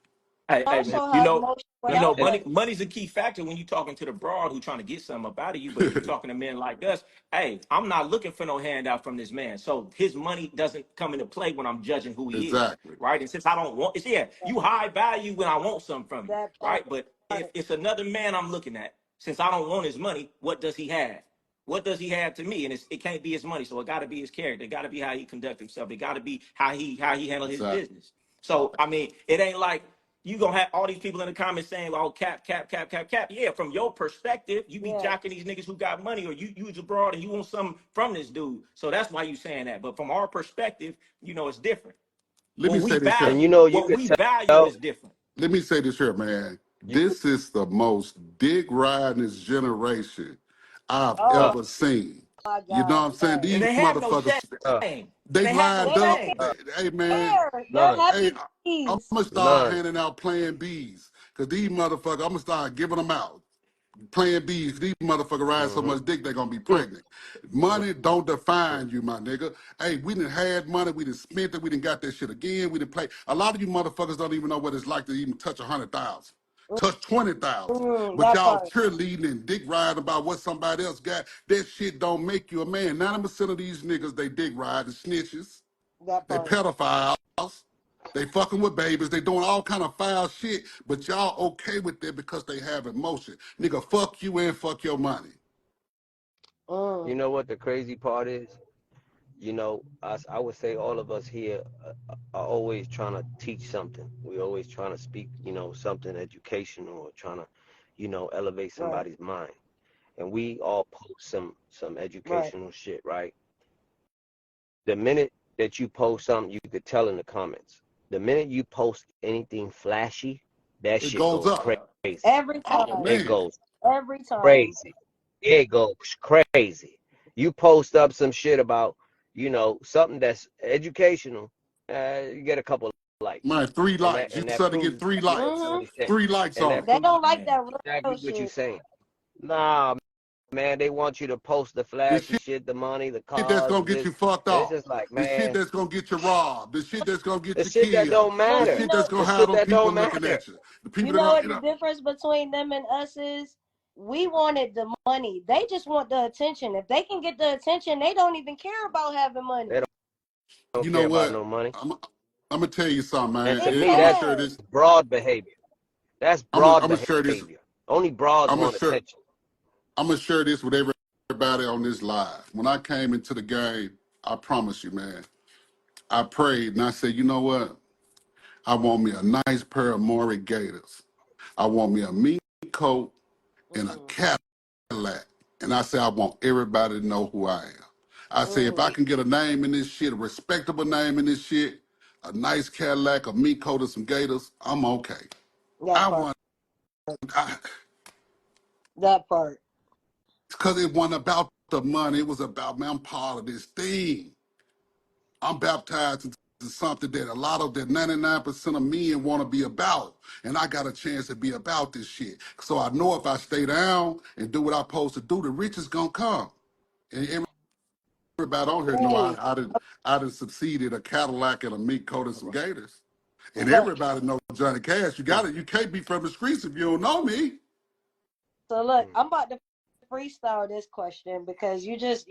Hey, man, also have emotion without And money. money's a key factor when you talking to the broad who trying to get something up out of you. But if you're talking to men like us, hey, I'm not looking for no handout from this man. So his money doesn't come into play when I'm judging who he is, exactly. right? And since I don't want, it's yeah, That, you high value when I want something from you, that part. right? But if it's another man I'm looking at, since I don't want his money, what does he have? What does he have to me? And it can't be his money, so it got to be his character. It got to be how he conduct himself. It got to be how he handle his Exactly. business. So I mean, it ain't like you gonna have all these people in the comments saying, "Oh, cap, cap, cap, cap, cap." Yeah, from your perspective, you be Yeah. jocking these niggas who got money, or you use abroad and you want something from this dude. So that's why you saying that. But from our perspective, it's different. Let me say this here. you know, you What could we value tell. is different. Let me say this here, man. You This is the most dick ridingest generation I've Oh Uh, ever seen. my You know God. what I'm saying? Yes. and These they have no motherfuckers, uh, shame. they They have no They lined don't up. shame. Hey, man, care. They're none, hey, happy I'm bees. gonna start none. handing out Plan Bs because these motherfuckers, I'm gonna start giving them out. Plan Bs, these motherfuckers ride so Mm-hmm. much dick they gonna be Mm-hmm. pregnant. Money don't define you, my nigga. Hey, we done had money, we done spent it, we done got that shit again, we done play. A lot of you motherfuckers don't even know what it's like to even touch 100,000, touch 20,000. But That y'all part. cheerleading and dick riding about what somebody else got. That shit don't make you a man. 90% of these niggas, they dick ride, the snitches, That they part. pedophiles. They fucking with babies. They doing all kind of foul shit, but y'all okay with that because they have emotion. Nigga, fuck you and fuck your money. You Mm. know what the crazy part is? You know, I would say all of us here are always trying to teach something. We're always trying to speak, something educational or trying to, elevate Right. somebody's mind. And we all post some Right. educational shit, right? The minute that you post something, you could tell in the comments. The minute you post anything flashy, that It shit goes goes up. crazy. Every Oh time. It man. goes Every time. crazy. It goes crazy. You post up some shit about, something that's educational, you get a couple of likes. Man, three And that likes. You and that suddenly get proves 3 likes. Mm-hmm. what he's saying. 3 likes And on that it. They proves don't like Man, that exactly real what you're shit. saying. Nah, man, they want you to post the The flashy shit, the money, the shit that's cars, gonna get you this. fucked And it's off. just like, The shit man, that's gonna get you robbed. The shit that's gonna get the you shit that killed. don't The Well, matter. shit that's The gonna have shit them that people don't looking matter. at you. The you people that know gonna, what the difference between them and us is? We wanted the money. They just want the attention. If they can get the attention, they don't even care about having money. They don't you know care about what? no money. I'm gonna tell you something, And man. to It's me, I'm gonna that's share sad. this. broad behavior. That's I'm gonna, broad I'm gonna share this. behavior. Only broads I'm gonna want share. attention. I'm gonna share this with everybody on this live. When I came into the game, I promise you, man, I prayed and I said, you know what? I want me a nice pair of Maury Gators. I want me a mink coat and a Mm, Cadillac. And I said, I want everybody to know who I am. I say, if I mm, can get a name in this shit, a respectable name in this shit, a nice Cadillac, a mink coat, and some Gators, I'm okay. that I part. want, That part. because it wasn't about the money. It was about, man, I'm part of this thing. I'm baptized into something that a lot of that 99% of men want to be about. And I got a chance to be about this shit. So I know if I stay down and do what I'm supposed to do, the rich is gonna come. And everybody on here know Hey, I done succeeded a Cadillac and a mink coat and some Gators. And look. everybody know Johnny Cash. You can't be from the streets if you don't know me. So look, Mm. I'm about to freestyle this question because you just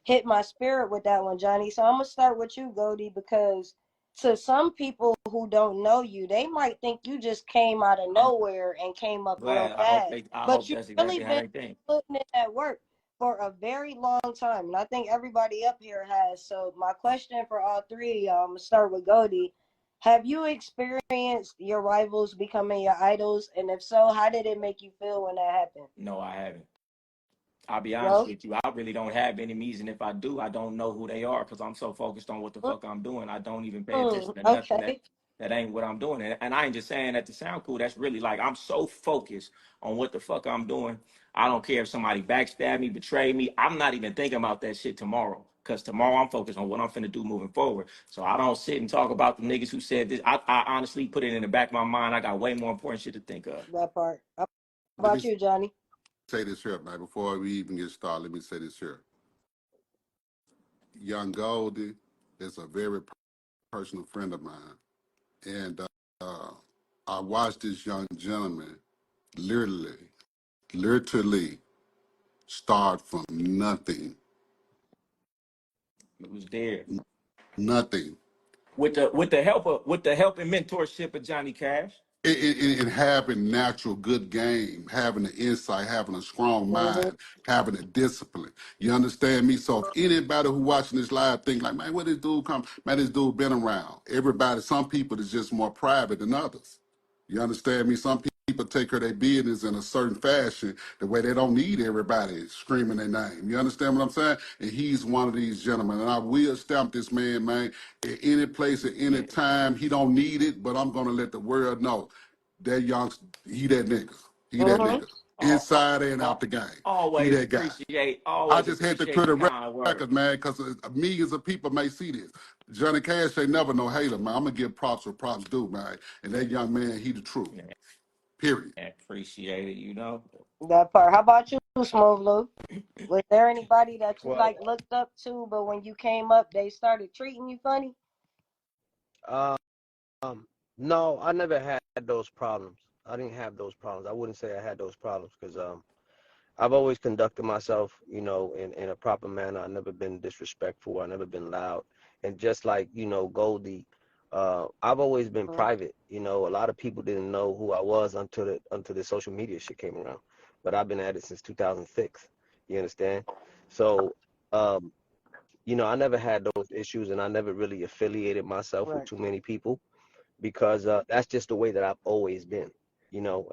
hit my spirit with that one, Johnny. So I'm gonna start with you, Goldie, because to some people who don't know you, they might think you just came out of I'm nowhere and came up real glad. fast. I But hope you've that's really exactly how been they think. putting in that work for a very long time. And I think everybody up here has. So my question for all three of y'all, I'm gonna start with Goldie. Have you experienced your rivals becoming your idols? And if so, how did it make you feel when that happened? No, I haven't. I'll be honest No? with you. I really don't have enemies, and if I do, I don't know who they are because I'm so focused on what the fuck I'm doing. I don't even pay attention to nothing Okay. that ain't what I'm doing. And I ain't just saying that to sound cool. That's really like I'm so focused on what the fuck I'm doing. I don't care if somebody backstab me, betray me. I'm not even thinking about that shit tomorrow. Cause tomorrow I'm focused on what I'm finna do moving forward. So I don't sit and talk about the niggas who said this. I honestly put it in the back of my mind. I got way more important shit to think of. That part. How Let me about you, Johnny? say this here, man. Before we even get started, let me say this here. Young Goldie is a very personal friend of mine. And I watched this young gentleman literally start from nothing, It was there nothing. with the help and mentorship of Johnny Cash. And having natural good game, having the insight, having a strong Mm-hmm. mind, having a discipline. You understand me? So if anybody who watching this live think like, man, where this dude come? Man, this dude been around. Everybody, some people is just more private than others. You understand me? Some people take care of their business in a certain fashion, the way they don't need everybody screaming their name. You understand what I'm saying? And he's one of these gentlemen. And I will stamp this man, at any place, at any Yeah, time. He don't need it, but I'm gonna let the world know that young, he that nigga. He that Mm-hmm. nigga. all, Inside and out all, the game. He that guy. I always just had to appreciate clear the the kind record, words. man, because millions of people may see this. Johnny Cash ain't never no hater, man. I'm gonna give props where props due, man. And that young man, he the truth. Yeah, Period. appreciate it, you know. That part. How about you, Smooth Lou? Was there anybody that you Well, like looked up to, but when you came up, they started treating you funny? um, no, I never had those problems. I didn't have those problems. I wouldn't say I had those problems because I've always conducted myself, in a proper manner. I've never been disrespectful. I've never been loud. And just like, Goldie, I've always been Mm-hmm. private. A lot of people didn't know who I was until the social media shit came around. But I've been at it since 2006. You understand? So, um, I never had those issues, and I never really affiliated myself with Right. too many people because that's just the way that I've always been.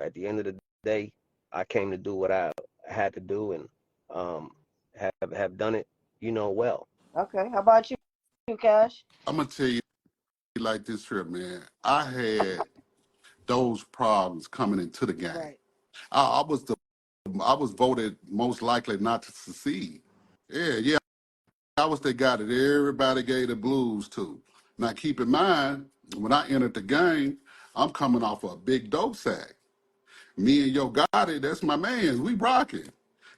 At the end of the day, I came to do what I had to do and um, have done it, well. Okay. How about you, Cash? I'm gonna tell you like this here, man. I had those problems coming into the game. Right. I was voted most likely not to succeed. Yeah. I was the guy that everybody gave the blues to. Now keep in mind, when I entered the game, I'm coming off a big dope sack. Me and Yo Gotti, that's my man. We rocking.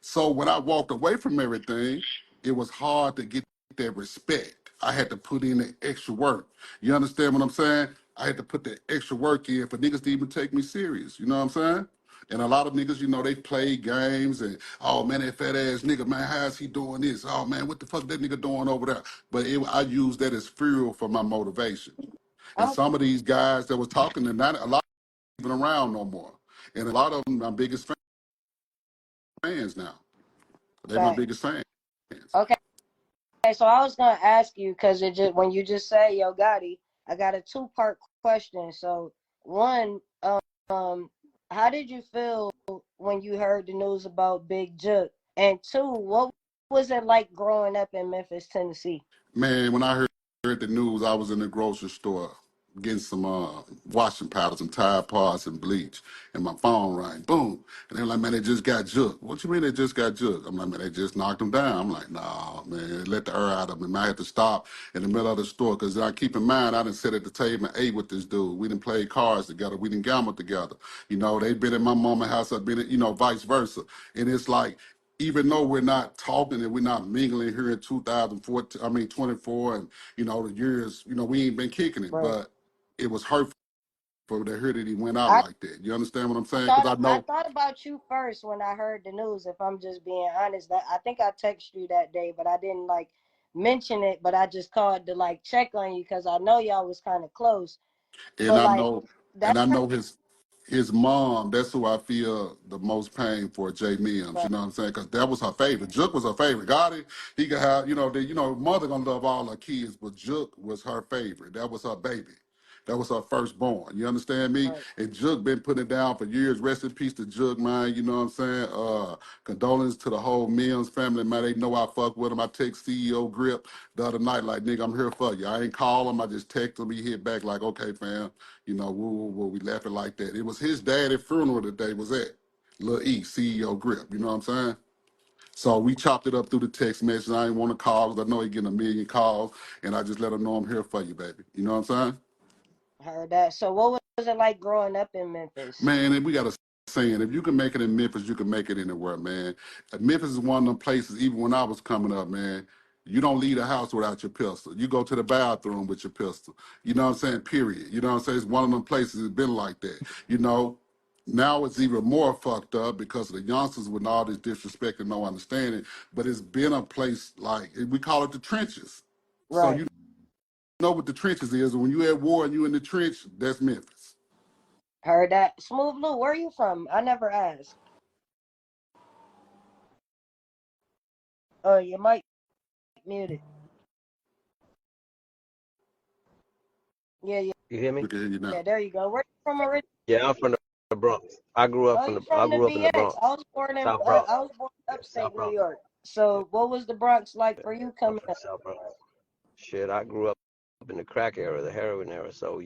So when I walked away from everything, it was hard to get that respect. I had to put in the extra work. You understand what I'm saying? I had to put the extra work in for niggas to even take me serious. You know what I'm saying? And a lot of niggas, they play games and, oh man, that fat ass nigga, man, how is he doing this? Oh man, what the fuck that nigga doing over there? But I use that as fuel for my motivation. And Oh, some of these guys that was talking, and not a lot even around no more. And a lot of them, my biggest fans now. They're my fact. biggest fans. Okay. So I was gonna ask you because it just when you just say Yo Gotti, I got a two-part question. So one, how did you feel when you heard the news about Big Jook? And two, what was it like growing up in Memphis, Tennessee? Man, when I heard the news, I was in the grocery store getting some washing powder, some Tide Pods and bleach, and my phone rang. Boom. And they're like, man, they just got Jook. What you mean they just got Jook? I'm like, man, they just knocked him down. I'm like, nah, man, let the air out of him. I had to stop in the middle of the store because I keep in mind, I didn't sit at the table and ate with this dude. We didn't play cards together. We didn't gamble together. They'd been in my mama's house. I've been, vice versa. And it's like, even though we're not talking and we're not mingling here in 24, and the years, we ain't been kicking it, Right. but it was hurtful to hear that he went out I like that. You understand what I'm saying? thought Because I I know, thought about you first when I heard the news. If I'm just being honest, that I think I texted you that day, but I didn't like mention it. But I just called to like check on you because I know y'all was kind of close. and But I like know, and that's I know his mom. That's who I feel the most pain for, Jay Mims. You right. know what I'm saying? Because that was her favorite. Jook was her favorite. Gotti, he could have, mother gonna love all her kids, but Jook was her favorite. That was her baby. That was her firstborn. You understand me? Right. And Jug been putting it down for years. Rest in peace to Jug, man. You know what I'm saying? Condolences to the whole Mims family, man. They know I fuck with him. I text CEO Grip the other night, like, nigga, I'm here for you. I ain't call him. I just text him. He hit back like, okay, fam. We laughing like that. It was his daddy's funeral that they was at. Lil E, CEO Grip. You know what I'm saying? So we chopped it up through the text message. I didn't want to call because I know he getting a million calls. And I just let him know I'm here for you, baby. You know what I'm saying? Heard that. So what was it like growing up in Memphis? Man, and we got a saying, if you can make it in Memphis, you can make it anywhere, man. Memphis is one of them places, even when I was coming up, man, You don't leave the house without your pistol. You go to the bathroom with your pistol. You know what I'm saying? Period. You know what I'm saying? It's one of them places it's been like that. You know, now it's even more fucked up because of the youngsters with all this disrespect and no understanding. But it's been a place like, we call it the trenches. So Right. you know what the trenches is. When you at war and you in the trench, that's Memphis. Heard that. Smooth Lou, where are you from? I never asked. Oh, you might muted. Yeah, yeah, You hear me? We can hear you now. yeah. There you go. Where you from originally? Yeah, I'm from the Bronx. I grew up Oh, you from the in the BX? Bronx, I was born in South Bronx. upstate South New Bronx. York. So, what was the Bronx like for you I'm coming from up? South Bronx. Shit, I grew up in the crack era, the heroin era. So,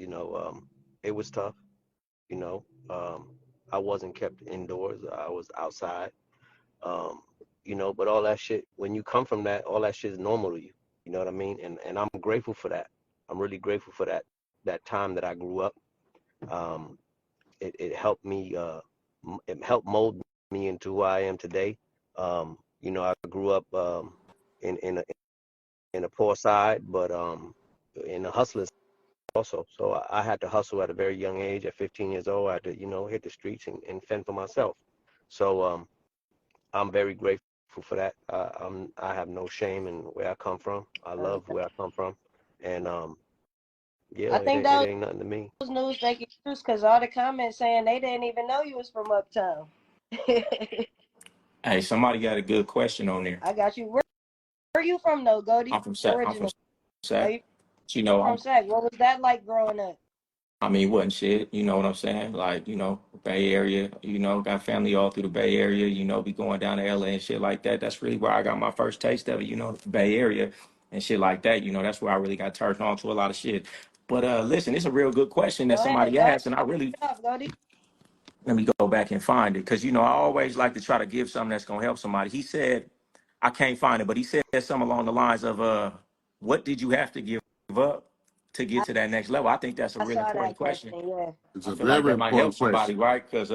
it was tough. You know, I wasn't kept indoors. I was outside. Um, but all that shit, when you come from that, all that shit is normal to you. You know what I mean? And I'm grateful for that. I'm really grateful for that time that I grew up. Um, it helped me. It helped mold me into who I am today. I grew up in in a poor side, but in a hustler's also. So I had to hustle at a very young age. At 15 years old, I had to hit the streets and fend for myself. So I'm very grateful for that. I have no shame in where I come from. I love where I come from, and I yeah, think it that ain't nothing to me. was news making news because all the comments saying they didn't even know you was from uptown. Hey, somebody got a good question on there. I got you. Where you from though, Goldie? I'm from Original. Oh, Sac. you You know, from Sac? What was that like growing up? I mean, it wasn't shit. You know what I'm saying? Like, Bay Area. Got family all through the Bay Area. Be going down to LA and shit like that. That's really where I got my first taste of it. The Bay Area and shit like that. That's where I really got turned on to a lot of shit. But listen, it's a real good question that Go ahead, somebody go ahead. asked, and I really Goldie. let me go back and find it because I always like to try to give something that's gonna help somebody. He said, I can't find it, but he said something along the lines of, "What did you have to give up to get to that next level?" I think that's a I real saw important that question. question. Yeah. It's I a feel like very that might help important somebody, question. right? Because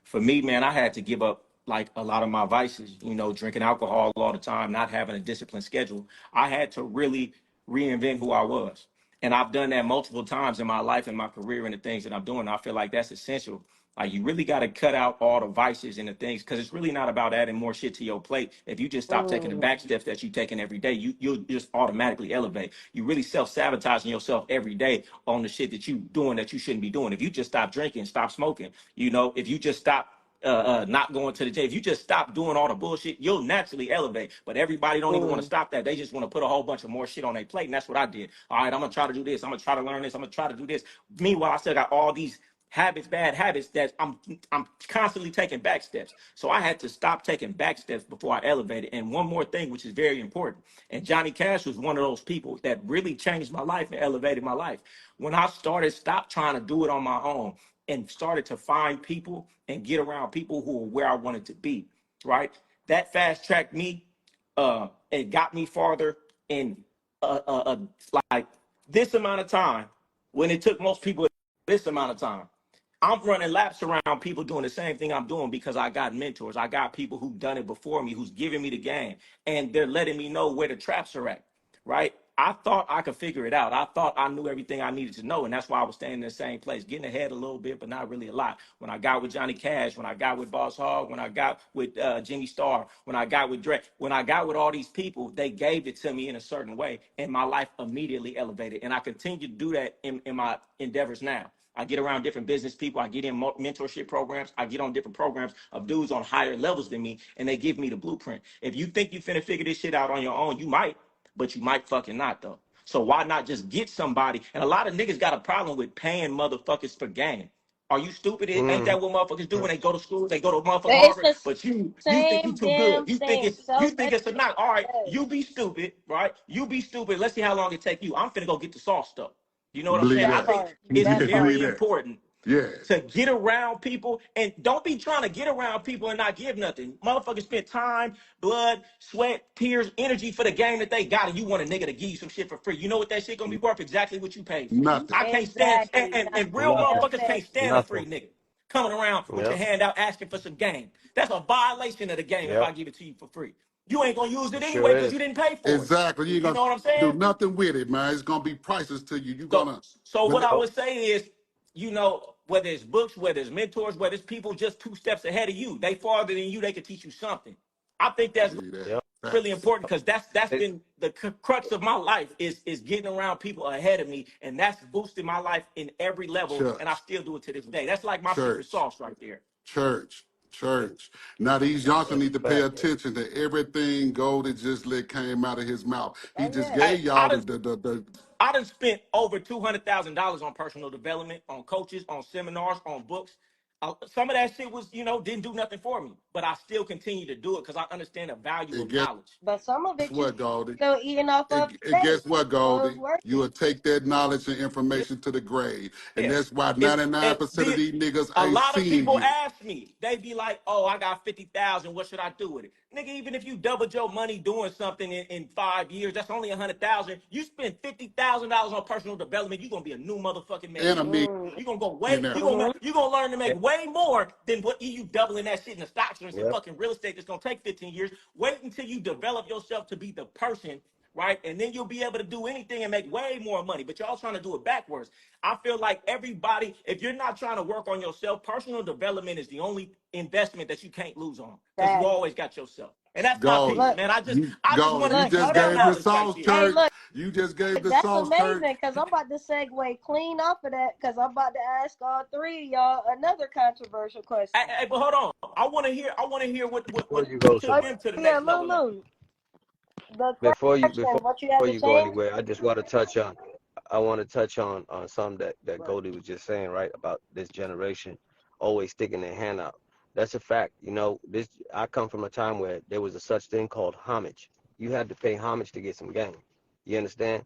for me, man, I had to give up like a lot of my vices, drinking alcohol all the time, not having a disciplined schedule. I had to really reinvent who I was. And I've done that multiple times in my life and my career and the things that I'm doing. I feel like that's essential. Like you really got to cut out all the vices and the things because it's really not about adding more shit to your plate. If you just stop taking the Mm, back steps that you're taking every day, you'll just automatically elevate. You really self-sabotaging yourself every day on the shit that you doing that you shouldn't be doing. If you just stop drinking, stop smoking, if you just stop not going to the gym, if you just stop doing all the bullshit, you'll naturally elevate. But everybody don't even want to mm, stop that. They just want to put a whole bunch of more shit on their plate. And that's what I did. All right, I'm gonna try to do this. I'm gonna try to learn this. I'm gonna try to do this. Meanwhile, I still got all these bad habits that I'm constantly taking back steps. So I had to stop taking back steps before I elevated. And one more thing, which is very important. And Johnny Cash was one of those people that really changed my life and elevated my life. When I started, stop trying to do it on my own and started to find people and get around people who were where I wanted to be, right? That fast tracked me. It got me farther in like this amount of time when it took most people this amount of time. I'm running laps around people doing the same thing I'm doing because I got mentors. I got people who've done it before me, who's giving me the game, and they're letting me know where the traps are at, right? I thought I could figure it out. I thought I knew everything I needed to know, and that's why I was staying in the same place, getting ahead a little bit, but not really a lot. When I got with Johnny Cash, when I got with Boss Hogg, when I got with Jimmy Starr, when I got with Dre, when I got with all these people, they gave it to me in a certain way, and my life immediately elevated. And I continue to do that in my endeavors now. I get around different business people. I get in mentorship programs. I get on different programs of dudes on higher levels than me, and they give me the blueprint. If you think you finna figure this shit out on your own, you might, but you might fucking not though. So why not just get somebody? And a lot of niggas got a problem with paying motherfuckers for game. Are you stupid? Ain't Mm. that what motherfuckers do when they go to school? They go to motherfucking it's Harvard, the but you think you same too good. damn thing. You Self think it's a knock. All right, education. you be stupid, right? You be stupid. Let's see how long it take you. I'm finna go get the sauce stuff. You know what I'm saying? Believe I That that. think part. it's That part. Believe very that. important Yeah. to get around people and don't be trying to get around people and not give nothing. Motherfuckers spent time, blood, sweat, tears, energy for the game that they got, and you want a nigga to give you some shit for free. You know what that shit gonna be worth? Exactly what you paid for. Nothing. I can't stand Exactly. and real Nothing. motherfuckers Nothing. can't stand a free Nothing. nigga coming around with your Yep. hand out asking for some game. That's a violation of the game if Yep. I give it to you for free. you ain't gonna use it Sure anyway because is. you didn't pay for it. Exactly. You ain't You gonna know what I'm do saying? nothing with it, man. It's gonna be priceless to you. You're So, gonna so when what it, I Oh, would say is, you know, whether it's books, whether it's mentors, whether it's people just 2 steps ahead of you, they farther than you, they can teach you something. I think that's believe that. yep. really Facts. important because that's It, been the crux of my life is getting around people ahead of me, and that's boosted my life in every level, and I Church. still do it to this day. That's like my secret Church. sauce right there. Church. it, Church. Now these that's youngsters a need to pay fact. attention to everything gold that just let came out of his mouth. He Oh just yeah. I gave I y'all done the I done spent over $200,000 on personal development, on coaches, on seminars, on books. Some of that shit was, you know, didn't do nothing for me, but I still continue to do it because I understand the value and of guess knowledge. But some of it you what, Goldie? still eating off of And today. guess what, So it's Goldie? worth You will take that knowledge and information to the grave. And Yeah. that's why It's 99% of these niggas a ain't lot of seeing people you. ask me, they be like, oh, I got 50,000. What should I do with it? Nigga, even if you doubled your money doing something in 5 years, that's only 100,000. You spend $50,000 on personal development, you're gonna be a new motherfucking man And a tomorrow. mm, You're gonna go way, millionaire. you're gonna learn to make way more than what you doubling that shit in the stocks or in some Yep. fucking real estate that's gonna take 15 years. Wait until you develop yourself to be the person, right? And then you'll be able to do anything and make way more money. But y'all trying to do it backwards. I feel like everybody, if you're not trying to work on yourself, personal development is the only investment that you can't lose on because you that always got yourself. And that's my piece, Goldie. look, man. You I just Goldie, wanted you to look, give just hold that on gave now. the knowledge right sauce, there. Hey, church. look, You just gave the that's sauce, church. amazing because I'm about to segue clean off of that because I'm about to ask all three of y'all another controversial question. But hold on. I want to hear Before you what go, took Oh Simone. them to the yeah, next level of it. Lulu. The Before you question, before what you had before to you go change? anywhere, I just want to touch on. I want to touch on something that Goldie was just saying, right, about this generation always sticking their hand out. That's a fact. You know, this I come from a time where there was a such thing called homage. You had to pay homage to get some game. You understand?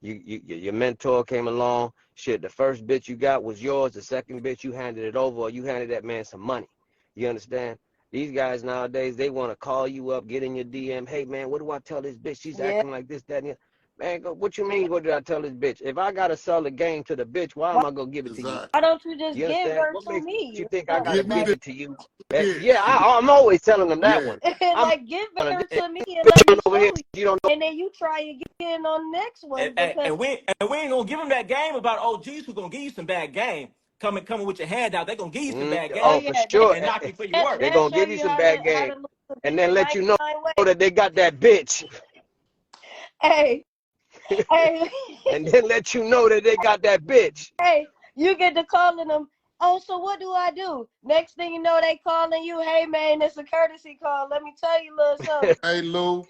Your mentor came along. Shit, the first bitch you got was yours. The second bitch you handed it over, or you handed that man some money. You understand? These guys nowadays, they want to call you up, get in your DM. Hey man, what do I tell this bitch? She's Yeah. acting like this, that, and the other. Man, what you mean? What did I tell this bitch? If I gotta sell the game to the bitch, why Why, am I gonna give it to you? why Exactly. don't you just You give understand? her What to makes me? you think I gotta Give me give the it to you? Yeah, bitch. I'm always telling them that Yeah. one. I'm Like give her bitch to me and let me over here. show you, You don't know. and then you try again on the next one because And we ain't gonna give them that game about OGs who gonna give you some bad game. Coming with your hand out, they gonna give you some bad oh Oh, game for yeah, sure. and knock you for your they work. They're they'll gonna show give you you some bad how to game lose a and bitch then in let you know 99 ways. that they got that bitch. Hey, hey, And then let you know that they got that bitch. hey, you get to calling them. Oh, so what do I do? Next thing you know, they calling you. Hey man, it's a courtesy call. Let me tell you a little something. Hey, Lou,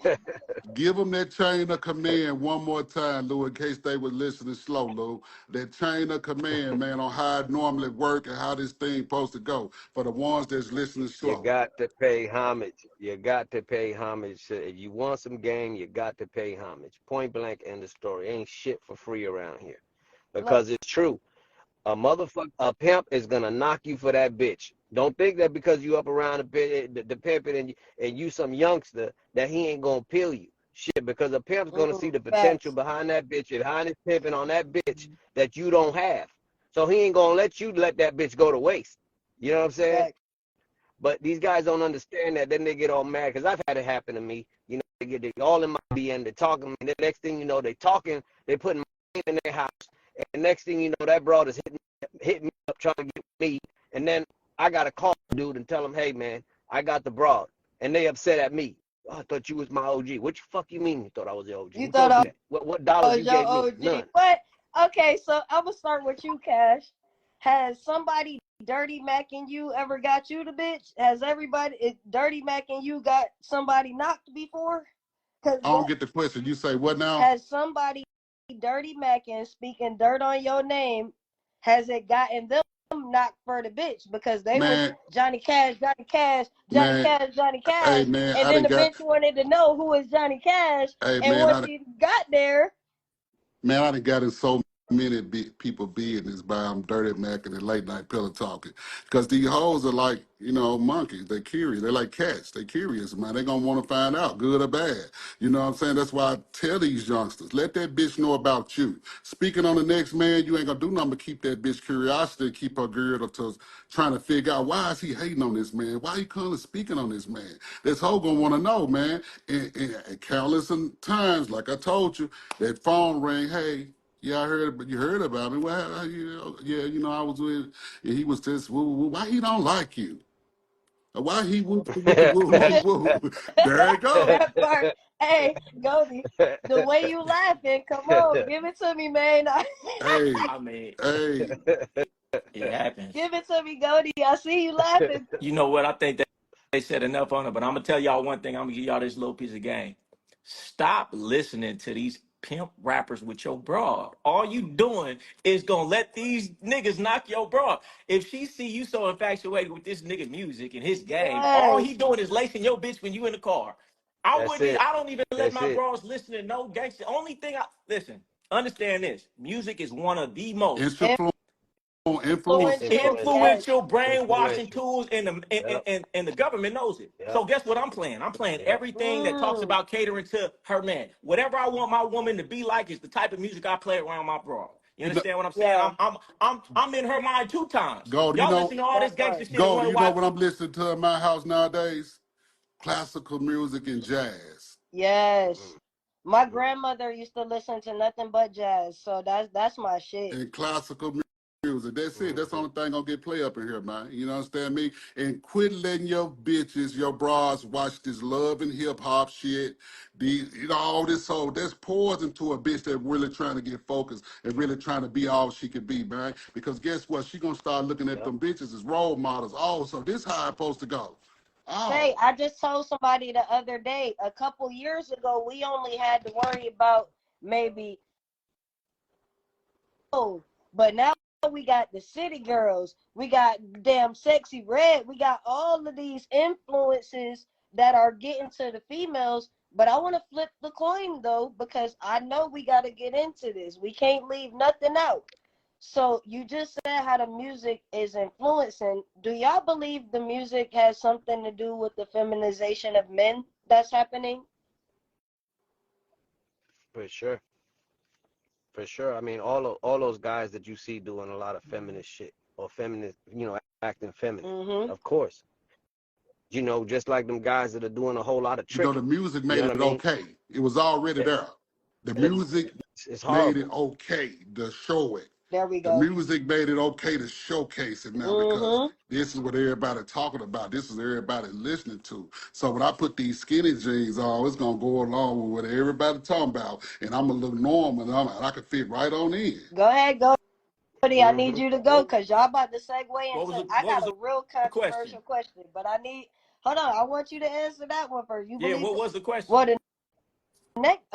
give them that chain of command one more time, Lou, in case they were listening slow, Lou. That chain of command, man, on how it normally work and how this thing supposed to go for the ones that's listening You slow. got to pay homage. You got to pay homage. If you want some game, you got to pay homage. Point blank, end of story. Ain't shit for free around here. Look, Because it's true. A pimp is gonna knock you for that bitch. Don't think that because you up around the pimping and you some youngster that he ain't gonna peel you. Shit, because a pimp's gonna see the potential facts. behind that bitch, behind his pimping on that bitch that you don't have. So he ain't gonna let you let that bitch go to waste. You know what I'm saying? Facts. But these guys don't understand that. Then they get all mad because I've had it happen to me. You know, they all in my BM, they're talking, and the next thing you know, they talking, they putting my name in their house, and the next thing you know, that broad is hitting me up trying to get me, and then I gotta call the dude and tell him, hey man, I got the broad, and they upset at me. Oh, I thought you was my OG. What the fuck you mean you thought I was your OG? You Who thought told I you that? What dollars was you your gave me? OG. None. What? Okay, so I'm gonna start with you, Cash. Has somebody dirty macking you ever got you the bitch? Has everybody dirty macking you got somebody knocked before? Cause I don't get the question. You say what now? has somebody dirty macking speaking dirt on your name? Has it gotten them knocked for the bitch because they was Man, Johnny Cash, Johnny Cash, Johnny man, Cash, Johnny hey Cash, man, and I then done the got bitch wanted to know who is Johnny Cash, hey and man, once she got there, I done got in so people business by them dirty Mac and the late night pillow talking. Because these hoes are like, you know, monkeys. They're curious. They're like cats. They're curious, man. They're going to want to find out, good or bad. You know what I'm saying? That's why I tell these youngsters, let that bitch know about you. Speaking on the next man, you ain't going to do nothing but keep that bitch curiosity, keep her geared up to trying to figure out why is he hating on this man? Why he constantly speaking on this man? This hoe going to want to know, man. And countless times, like I told you, that phone rang, hey, yeah, I heard, but you heard about me. Well, yeah, you know, I was with, and he was just, why he don't like you? Why he whoop, whoop, whoop, whoop. There it go. That part. Hey, Goldie, the way you laughing, come on, give it to me, man. Hey, I mean, hey, it happens. Give it to me, Goldie. I see you laughing. You know what? I think that they said enough on it, but I'm gonna tell y'all one thing. I'm gonna give y'all this little piece of game. Stop listening to these pimp rappers with your broad. All you doing is gonna let these niggas knock your broad. If she see you so infatuated with this nigga music and his game, all he Yes. doing is lacing your bitch when you in the car. I That's wouldn't. it. I don't even let That's my it. bros listen to no gangster. Only thing I listen. Understand this: music is one of the most Influential. influential. Yes. influential brainwashing Influential. tools, and Yep. and the government knows it. Yep. So guess what I'm playing? I'm playing Yep. everything that talks Mm. about catering to her man. Whatever I want my woman to be like is the type of music I play around my bra. You You know, understand what I'm saying? Yeah, I'm in her mind 2 times. Gold, Y'all listen to all this that gangster part. shit and Gold, wonder you know why. what I'm listening to in my house nowadays? Classical music and jazz. Yes. Mm, My mm. grandmother used to listen to nothing but jazz, so that's my shit. And classical music. That's it. That's the Mhm. only thing gonna get play up in here, man. You know understand me? And quit letting your bitches, your bras watch this love and hip hop shit. These, you know, all this so that's poison to a bitch that really trying to get focused and really trying to be all she could be, man. Because guess what? She gonna start looking at Yep. them bitches as role models. Oh, so this how it's supposed to go. Hey, Oh. I just told somebody the other day, a couple years ago, we only had to worry about maybe, oh, but now we got the city girls, we got damn sexy red, we got all of these influences that are getting to the females. But I want to flip the coin though, because I know we got to get into this. We can't leave nothing out. So you just said how the music is influencing. Do y'all believe the music has something to do with the feminization of men that's happening? For sure. For sure. I mean, all those guys that you see doing a lot of feminist shit or feminist, acting feminine. Mm-hmm. Of course. Just like them guys that are doing a whole lot of You know, the tricking. music You made know it what I mean? okay. It was already It, there. The it, music it's made it horrible. okay to show it. There we The go. music made it okay to showcase it now because Mm-hmm. this is what everybody talking about. This is everybody listening to. So when I put these skinny jeans on, it's gonna go along with what everybody talking about, and I'm gonna look normal, and I can fit right on in. Go ahead, Cody. I need Hmm. you to go because y'all about to segue What was into. the, I what got was a real the question? controversial question, but I need. Hold on. I want you to answer that one first. You Yeah, believe what the was the question? what? Next,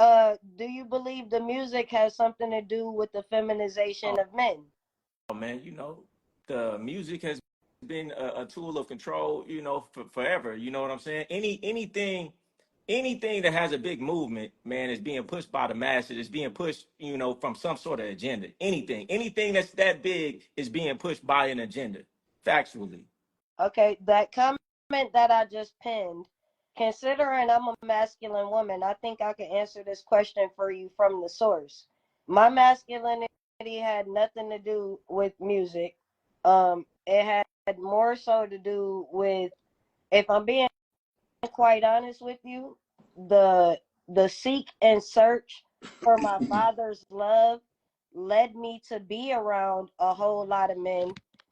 do you believe the music has something to do with the feminization of men? Oh man, the music has been a tool of control, for forever. You know what I'm saying? Anything that has a big movement, man, is being pushed by the masses. It's being pushed, from some sort of agenda. Anything that's that big is being pushed by an agenda. Factually. Okay, that comment that I just pinned, considering I'm a masculine woman, I think I can answer this question for you from the source. My masculinity had nothing to do with music. It had more so to do with, if I'm being quite honest with you, the the seek and search for my father's love led me to be around a whole lot of men,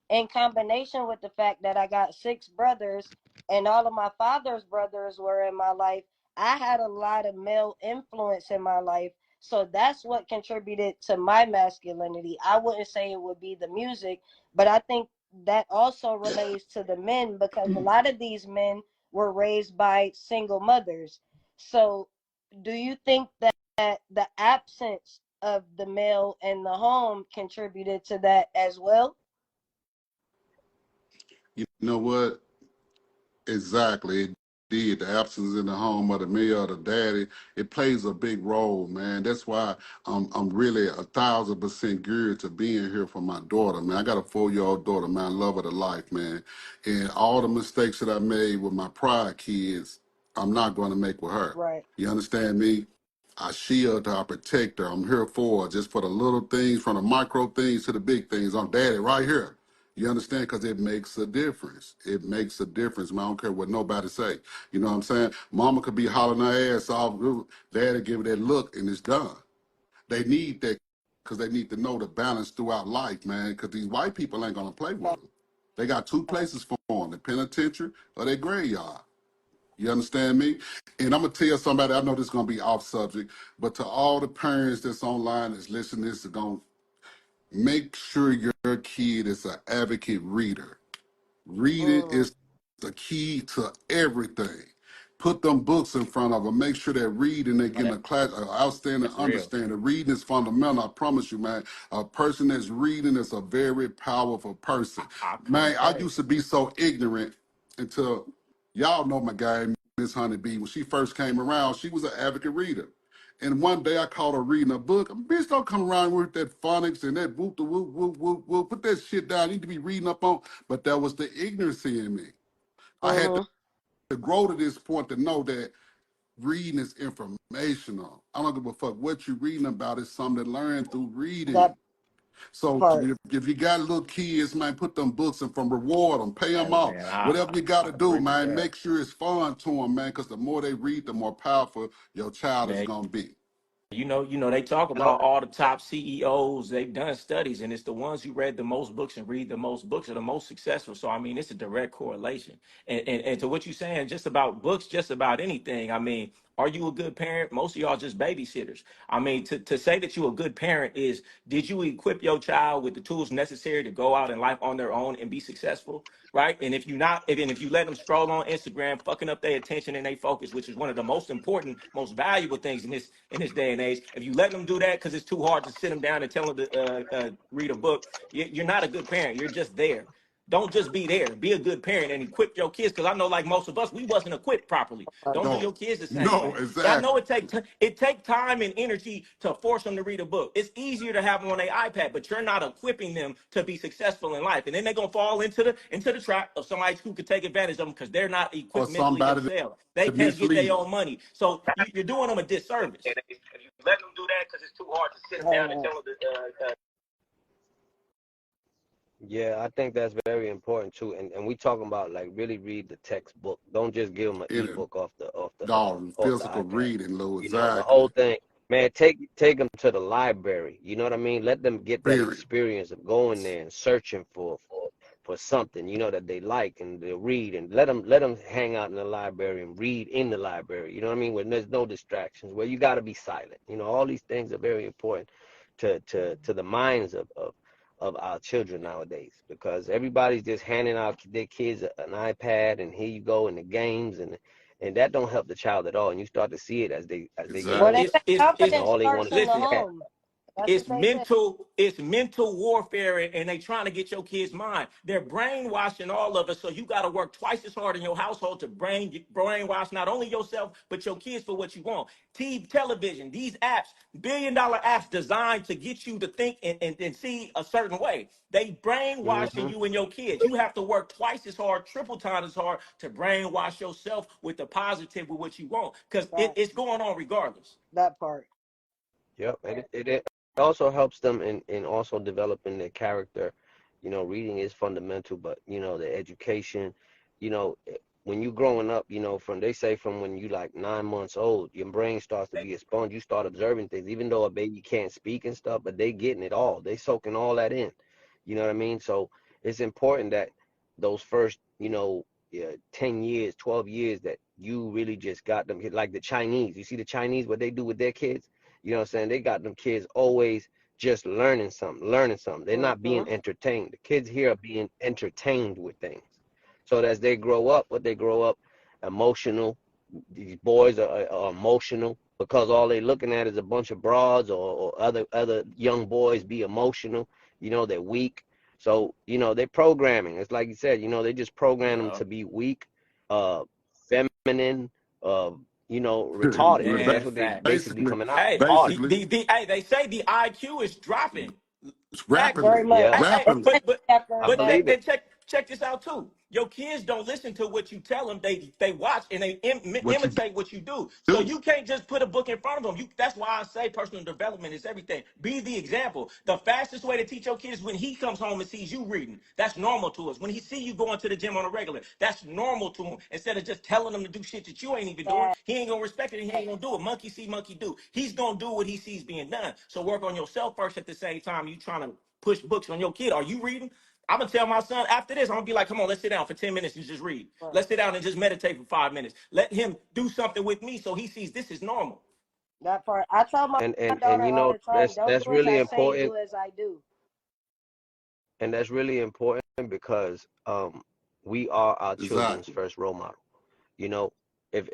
in combination with the fact that I got 6 brothers and all of my father's brothers were in my life. I had a lot of male influence in my life, so that's what contributed to my masculinity. I wouldn't say it would be the music, but I think that also relates to the men, because a lot of these men were raised by single mothers. So, do you think that the absence of the male in the home contributed to that as well? You know what? Exactly. did, the absence in the home of the male or the daddy, it plays a big role, man. That's why I'm really 1,000% geared to being here for my daughter, man. I got a 4-year-old daughter, man, love her to life, man. And all the mistakes that I made with my prior kids, I'm not going to make with her. Right. You understand me? I shield her, I protect her. I'm here for her, just for the little things, from the micro things to the big things. I'm daddy right here. You understand? Because it makes a difference. It makes a difference, man. I don't care what nobody say. You know what I'm saying? Mama could be hollering her ass off. Daddy give it that look, and it's done. They need that because they need to know the balance throughout life, man, because these white people ain't going to play with That them. They got two part. places for them, the penitentiary or their graveyard. You understand me? And I'm gonna tell somebody, I know this is gonna be off subject, but to all the parents that's online that's listening, this is gonna make sure your kid is an advocate reader. Reading Mm, is the key to everything. Put them books in front of them. Make sure they're reading, they're No, getting a class, outstanding that's real. understanding. Reading is fundamental. I promise you, man. A person that's reading is a very powerful person. I Man, I concur. used to be so ignorant until y'all know my guy, Miss Honeybee. When she first came around, she was an advocate reader. And one day I caught her reading a book. Bitch, don't come around with that phonics and that whoop the whoop whoop whoop whoop. Put that shit down. You need to be reading up on. But that was the ignorancy in me. I had mm-hmm. to grow to this point to know that reading is informational. I don't give a fuck what you're reading about. It's something to learn through reading. That So part. if you got little kids, man, put them books in from reward them, pay Hey, them off. man, Whatever you got I to do, agree with man, that. make sure it's fun to them, man, because the more they read, the more powerful your child is Man, going to be. they talk about all the top CEOs. They've done studies, and it's the ones who read the most books and read the most books are the most successful. So, I mean, it's a direct correlation. And to what you're saying, just about books, just about anything. I mean, are you a good parent? Most of y'all just babysitters. I mean, to say that you're a good parent is, did you equip your child with the tools necessary to go out in life on their own and be successful? Right. And if you not, if you let them scroll on Instagram, fucking up their attention and their focus, which is one of the most important, most valuable things in this day and age, if you let them do that because it's too hard to sit them down and tell them to read a book, you're not a good parent. You're just there. Don't just be there. Be a good parent and equip your kids. Because I know, like most of us, we wasn't equipped properly. Right. Don't do No, your kids the same no, way. I know exactly. it take time and energy to force them to read a book. It's easier to have them on their iPad, but you're not equipping them to be successful in life. And then they're gonna fall into the trap of somebody who could take advantage of them because they're not Or equipped mentally somebody themselves. They to can't get mislead their them. own money. So you're doing them a disservice. And if you let them do that because it's too hard to sit them down and Right. tell them to, Yeah, I think that's very important too. And we talking about like really read the textbook. Don't just give them an In it, ebook dog, off the physical iPad. reading, Lou, You know, the whole exactly. thing. Man, take them to the library. You know what I mean? Let them get that Period. experience of going there and searching for something, that they like and they read, and let them hang out in the library and read in the library. You know what I mean? When there's no distractions, where you got to be silent. All these things are very important to the minds of our children nowadays, because everybody's just handing out their kids an iPad and here you go in the games, and that don't help the child at all. And you start to see it as they get Well, they Exactly. older. say confidence All they want starts to do in is the listen. have. home. That's what It's they say. mental warfare, and they trying to get your kids' mind. They're brainwashing all of us, so you got to work twice as hard in your household to brainwash not only yourself but your kids for what you want. TV, television, these apps, billion-dollar apps designed to get you to think and see a certain way. They brainwashing Hmm. you and your kids. You have to work twice as hard, triple times as hard to brainwash yourself with the positive with what you want, because That it's going on regardless. that part. Yep, and it also helps them in also developing their character. Reading is fundamental, but the education, when you growing up, from they say from when you like 9 months old, your brain starts to be a sponge. You start observing things, even though a baby can't speak and stuff, but they getting it all. They soaking all that in. You know what I mean? So it's important that those first, yeah, 10 years, 12 years that you really just got them, like the Chinese. You see the Chinese, what they do with their kids? You know what I'm saying? They got them kids always just learning something, learning something. They're not Mm-hmm. being entertained. The kids here are being entertained with things. So as they grow up, they grow up emotional. These boys are emotional because all they looking at is a bunch of broads or other young boys be emotional. They're weak. So, they're programming. It's like you said, they just program them Yeah. to be weak. Uh, feminine, retarded, because that's Man, what they fact. basically basically, coming out, Hey, retarded. basically, hey, they say the IQ is dropping. it's Very rapidly, much. Yeah, Hey, They rapidly. say after I but that. check believe it. and check this out too. Your kids don't listen to what you tell them. They watch and they What you imitate what you do. So do? you can't just put a book in front of them. That's why I say personal development is everything. Be the example. The fastest way to teach your kids is when he comes home and sees you reading. That's normal to us. When he see you going to the gym on a regular, that's normal to him. Instead of just telling him to do shit that you ain't even doing, That, he ain't gonna respect it. And he ain't gonna do it. Monkey see, monkey do. He's gonna do what he sees being done. So work on yourself first. At the same time, you trying to push books on your kid. Are you reading? I'm gonna tell my son after this, I'm gonna be like, come on, let's sit down for 10 minutes and just read. right. Let's sit down and just meditate for 5 minutes. Let him do something with me so he sees this is normal. That part. I tell my And daughter all the time, don't that's do as really I say, important, do as I do. and that's really important because we are our children's Exactly. first role model. You know, if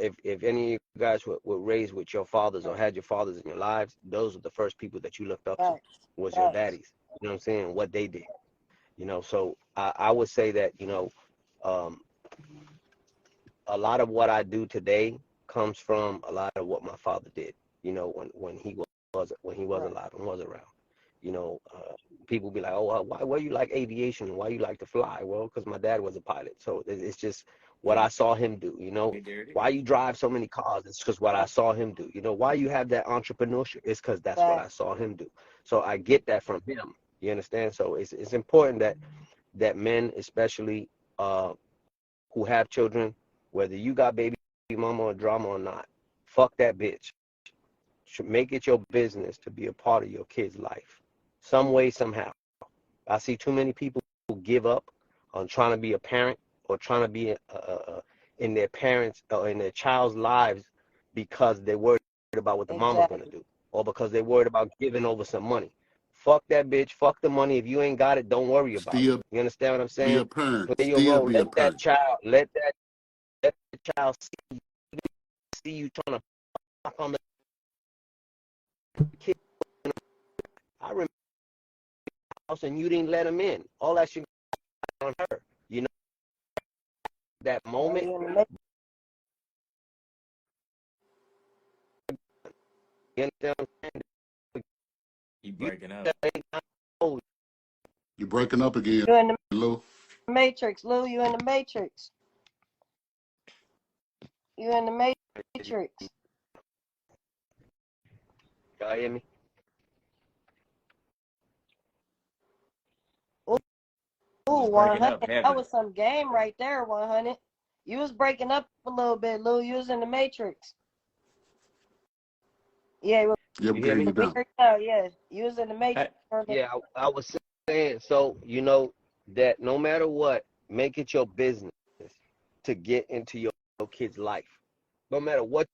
any of you guys were raised with your fathers or Right. had your fathers in your lives, those are the first people that you looked up to, Facts. was your Facts. daddies. You know what I'm saying? What they did. So I would say that, um, a lot of what I do today comes from a lot of what my father did, when he was Right. alive and was around. People be like, oh, why you like aviation? Why you like to fly? Well, because my dad was a pilot. So it's just what I saw him do. There it is. Why you drive so many cars? It's because what I saw him do. Why you have that entrepreneurship? It's because that's what I Facts. saw him do. So I get that from him. You understand? So it's important that men, especially who have children, whether you got baby mama or drama or not, fuck that bitch. Should make it your business to be a part of your kid's life, some way, somehow. I see too many people who give up on trying to be a parent or trying to be in their parents or in their child's lives because they're worried about what the mama's gonna Exactly. do, or because they're worried about giving over some money. Fuck that bitch. Fuck the money. If you ain't got it, don't worry about it. Still You understand what I'm be saying? a parent. Play your Still role. be a parent. Let the child see you trying to knock on the kid. I remember the house and you didn't let him in. All that shit on her. That Are moment. you in the mix? You understand what I'm saying? He You breaking up. oh, You're breaking up again, You in the Lou. matrix, Lou. You in the matrix. You in the matrix. y'all hear me? Ooh, He's breaking 100. up That heavy. was some game right there, 100. You was breaking up a little bit, Lou. You was in the matrix. Yeah, Yeah, You we hear hear me? you we now. heard now. Yeah, you was in the Hey, matrix. Yeah, I was saying, so that no matter what, make it your business to get into your kid's life. No matter what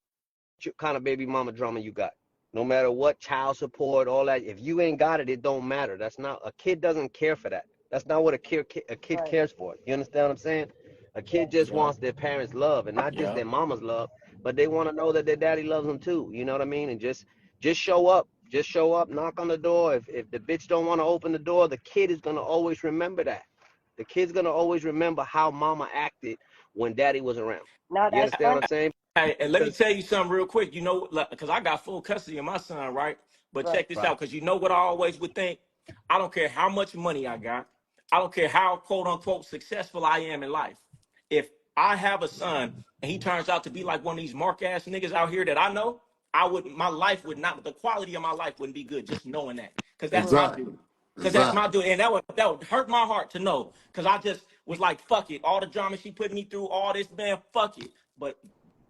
kind of baby mama drama you got. No matter what child support, all that. If you ain't got it, it don't matter. That's not a kid doesn't care for that. That's not what a kid Right. cares for. You understand what I'm saying? A kid Yes. just yeah, wants their parents' love, and not just yeah. their mama's love, but they want to know that their daddy loves them too. You know what I mean? And just show up. Just show up. Knock on the door. If the bitch don't want to open the door, the kid is gonna always remember that. The kid's gonna always remember how mama acted when daddy was around. Now You that's understand funny. what I'm saying? Hey, and let me Because tell you something real quick. Because I got full custody of my son, right? But Right. check this right. out, because you know what I always would think? I don't care how much money I got. I don't care how quote unquote successful I am in life. If I have a son and he turns out to be like one of these mark ass niggas out here that I know, my life would not, the quality of my life wouldn't be good just knowing that. Because that's Mm, my Exactly. dude. Because that's Exactly. my dude. And that would hurt my heart to know. Because I just was like, fuck it. All the drama she put me through, all this, man, fuck it. But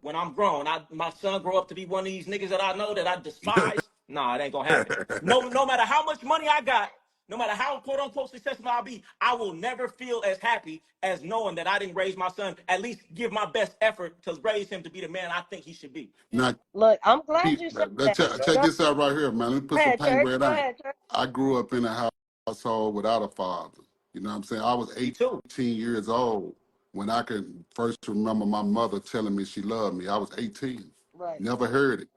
when I'm grown, my son grow up to be one of these niggas that I know that I despise. Nah, it ain't gonna happen. No matter how much money I got, no matter how quote unquote successful I'll be, I will never feel as happy as knowing that I didn't raise my son. At least give my best effort to raise him to be the man I think he should be. Now, look, I'm glad keep, you said that. Yep. check Go this out right here, man. Let me put some ahead, paint Church. where it Go ain't. ahead, Church. I grew up in a household without a father. You know what I'm saying? I was Me too. 18 years old when I could first remember my mother telling me she loved me. I was 18. Right. Never heard it.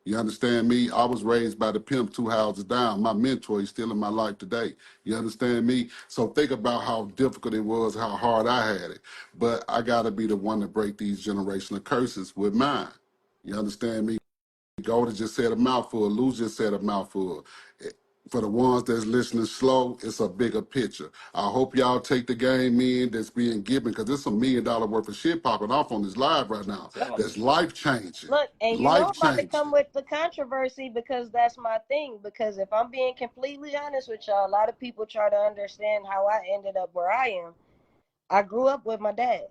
You understand me? I was raised by the pimp 2 houses down. My mentor, he's still in my life today. You understand me? So think about how difficult it was, how hard I had it. But I got to be the one to break these generational curses with mine. You understand me? Golden just said a mouthful. Lou just said a mouthful. For the ones that's listening slow, it's a bigger picture. I hope y'all take the game in that's being given, because there's some $1 million worth of shit popping off on this live right now. Tell me. That's life changing. Look, and you know I'm Life about to changing. come with the controversy because that's my thing. Because if I'm being completely honest with y'all, a lot of people try to understand how I ended up where I am. I grew up with my dad.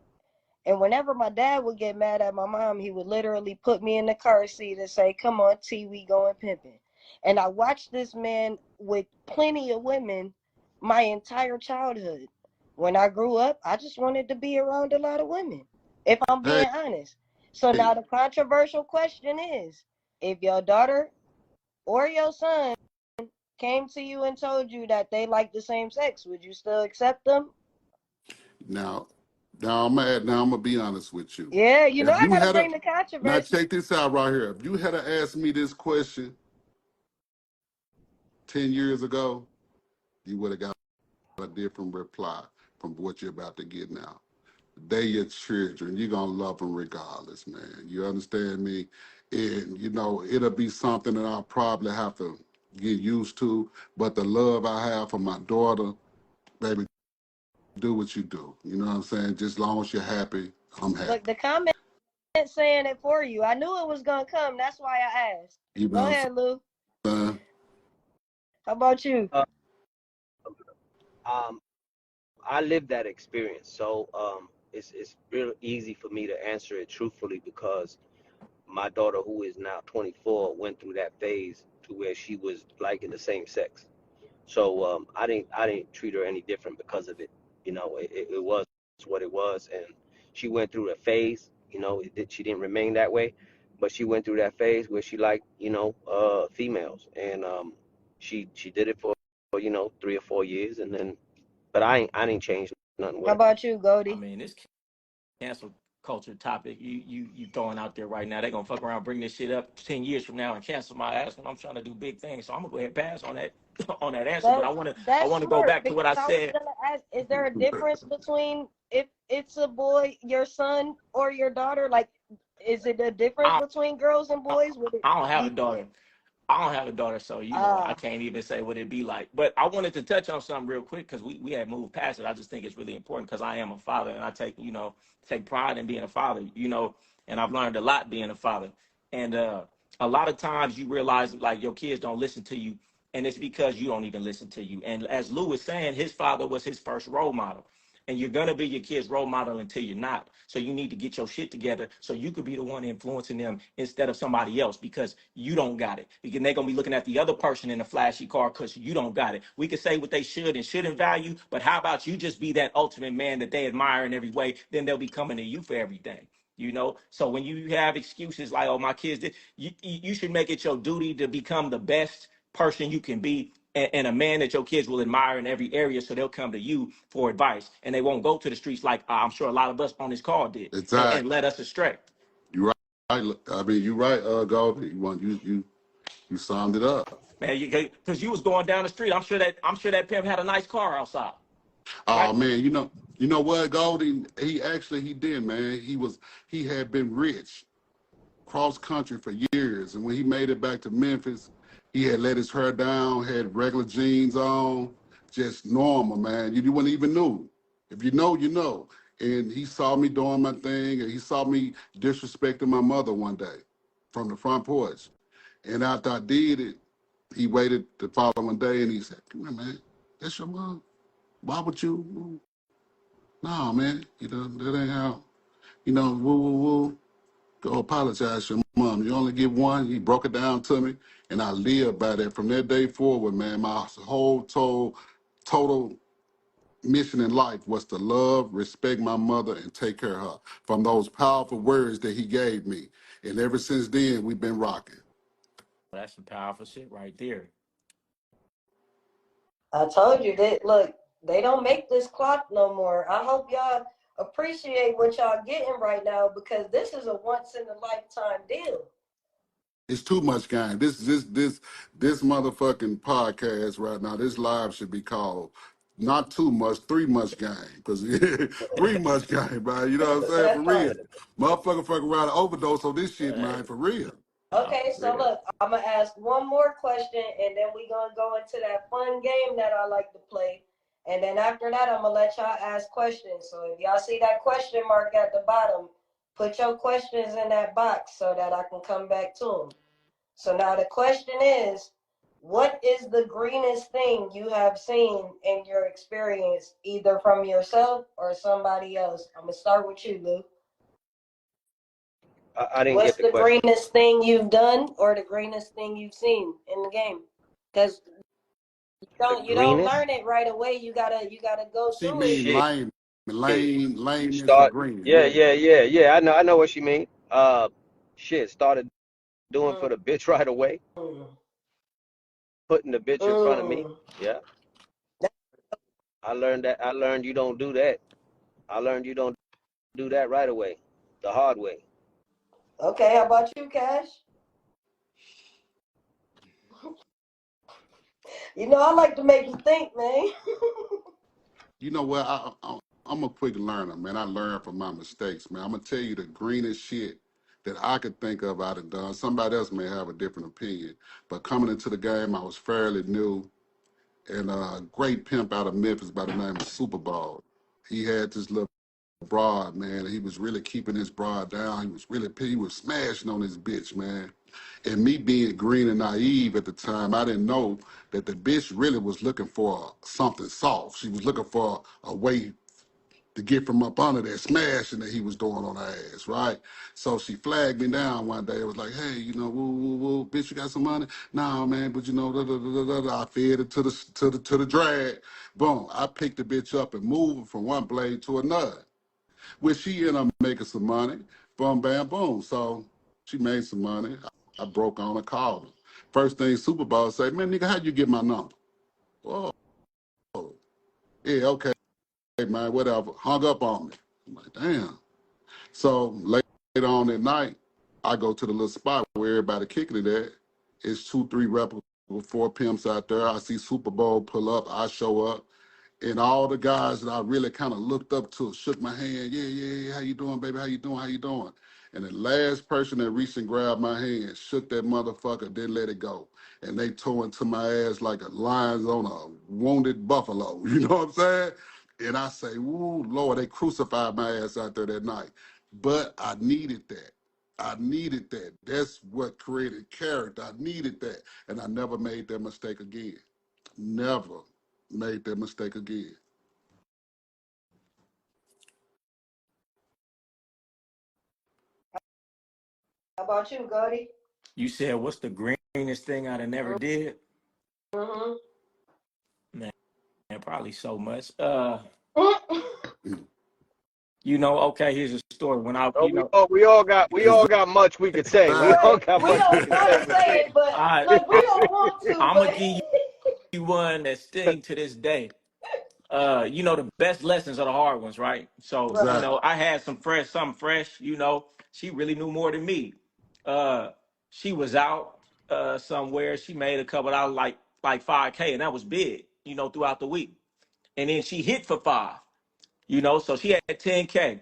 And whenever my dad would get mad at my mom, he would literally put me in the car seat and say, "Come on, T, we going pimping." And I watched this man with plenty of women my entire childhood. When I grew up, I just wanted to be around a lot of women, if I'm Hey, being honest. So now the controversial question is, if your daughter or your son came to you and told you that they like the same sex, would you still accept them? now, now I'm gonna be honest with you. Yeah, you know If I you gotta had a bring the Now controversy. check this out right here. If you had asked me this question 10 years ago, you would have got a different reply from what you're about to get now. They your children. You're gonna love them regardless, man. You understand me? And you know, it'll be something that I'll probably have to get used to. But the love I have for my daughter, baby, do what you do. You know what I'm saying? Just as long as you're happy, I'm Look, happy. the comment saying it for you. I knew it was gonna come. That's why I asked. You Go know what ahead, Lou. I'm saying? How about you? Uh, um, I lived that experience, so it's real easy for me to answer it truthfully because my daughter, who is now 24, went through that phase to where she was liking the same sex. So I didn't treat her any different because of it. You know, it was what it was, and she went through a phase. You know, she didn't remain that way, but she went through that phase where she liked, females, and she did it for 3 or 4 years, and then, but I didn't change nothing How with her. about you, I Goldie? mean, this cancel culture topic you throwing out there right now, they're gonna fuck around, bring this shit up 10 years from now and cancel my ass when I'm trying to do big things. So I'm gonna go ahead and pass on that on that answer. But That I that's wanna go smart back to what because I I was said. gonna ask: is there a difference between if it's a boy, your son, or your daughter? Like, is it a difference I between girls and I, boys? Would it I don't have be? a daughter. I don't have a daughter, so I Ah, can't even say what it'd be like. But I wanted to touch on something real quick because we had moved past it. I just think it's really important because I am a father and I take pride in being a father, and I've learned a lot being a father. And a lot of times you realize like your kids don't listen to you, and it's because you don't even listen to you. And as Lou was saying, his father was his first role model. And you're gonna be your kid's role model until you're not. So you need to get your shit together so you could be the one influencing them instead of somebody else because you don't got it. Because they're gonna be looking at the other person in the flashy car because you don't got it. We could say what they should and shouldn't value, but how about you just be that ultimate man that they admire in every way? Then they'll be coming to you for everything. So when you have excuses like, "Oh, my kids did," you should make it your duty to become the best person you can be and a man that your kids will admire in every area, so they'll come to you for advice and they won't go to the streets like I'm sure a lot of us on this call did and Exactly. led us astray. You right. I mean, you right, Goldie. You summed it up. Man, because you was going down the street. I'm sure that pimp had a nice car outside, Oh right? man, you know what, Goldie? He did, man. He had been rich cross country for years, and when he made it back to Memphis, he had let his hair down, had regular jeans on, just normal, man. You wouldn't even knew. If you know, you know. And he saw me doing my thing, and he saw me disrespecting my mother one day from the front porch. And after I did it, he waited the following day, and he said, "Come here, man. That's your mom. Why would you? No, man. That ain't how. Woo, woo, woo. Go apologize to your mom. You only get one." He broke it down to me, and I lived by that. From that day forward, man, my whole total mission in life was to love, respect my mother, and take care of her. From those powerful words that he gave me, and ever since then, we've been rocking. That's some powerful shit right there. I told you that. Look, they don't make this clock no more. I hope y'all appreciate what y'all getting right now because this is a once in a lifetime deal. It's too much game. This motherfucking podcast right now. This live should be called not too much, 3 much game. Because 3 much game, man. You know what I'm saying? For That part. real. Motherfucker fucking around and overdose on this shit, man. For real. Nah, Okay, for so real. look, I'm gonna ask one more question, and then we gonna go into that fun game that I like to play. And then after that, I'm gonna let y'all ask questions. So if y'all see that question mark at the bottom, put your questions in that box so that I can come back to them. So now the question is, what is the greenest thing you have seen in your experience, either from yourself or somebody else? I'm gonna start with you, Lou. I didn't What's get the the question. greenest thing you've done or the greenest thing you've seen in the game? Because The you don't greenest learn it right away. You gotta go She through it. mean shit. lameness of Start. green. Yeah, Yeah. yeah, yeah, yeah. I know what she mean. Shit. Started doing for Mm, the bitch right away. mm, Putting the bitch in front of me. mm. Yeah. I learned that. I learned you don't do that. I learned you don't do that right away. The hard way. Okay, how about you, Cash? You know, I like to make you think, man. You know what? I'm a quick learner, man. I learn from my mistakes, man. I'm gonna tell you the greenest shit that I could think of I'd have done. Somebody else may have a different opinion, but coming into the game, I was fairly new, and a great pimp out of Memphis by the name of Super Bowl. He had this little broad, man. He was really keeping his broad down. He was smashing on his bitch, man. And me being green and naive at the time, I didn't know that the bitch really was looking for something soft. She was looking for a way to get from up under that smashing that he was doing on her ass, right? So she flagged me down one day. It was like, hey, woo, woo, woo, bitch, you got some money? Nah, man, but da, da, da, da, da. I fed it to the drag. Boom, I picked the bitch up and moved her from one blade to another. Which she ended up making some money. Boom, bam, boom. So she made some money. I broke on her, called her. First thing Super Bowl said, man, nigga, how'd you get my number? Oh, yeah, okay, man, whatever. Hung up on me. I'm like, damn. So later on at night, I go to the little spot where everybody kicking it at. It's 2, 3 replicable 4 pimps out there. I see Super Bowl pull up. I show up. And all the guys that I really kind of looked up to shook my hand. Yeah, yeah, yeah. How you doing, baby? How you doing? How you doing? And the last person that reached and grabbed my hand shook that motherfucker, didn't let it go. And they tore into my ass like a lion's on a wounded buffalo. You know what I'm saying? And I say, "Ooh, Lord, they crucified my ass out there that night." But I needed that. I needed that. That's what created character. I needed that. And I never made that mistake again. Never made that mistake again. How about you, Goldie? You said what's the greenest thing I'd have never did? Mm-hmm. Man, probably so much. Mm-hmm. Okay, here's a story. When I, Oh, we all got much we could say. We all Right. got We much we don't could want say. to say it, but I, look, we don't want to, I'm gonna but give you one that sting to this day. The best lessons are the hard ones, right? So, right. Exactly. I had something fresh, she really knew more than me. Uh, she was out somewhere. She made a couple dollars, like 5K, and that was big, throughout the week. And then she hit for five, so she had 10K.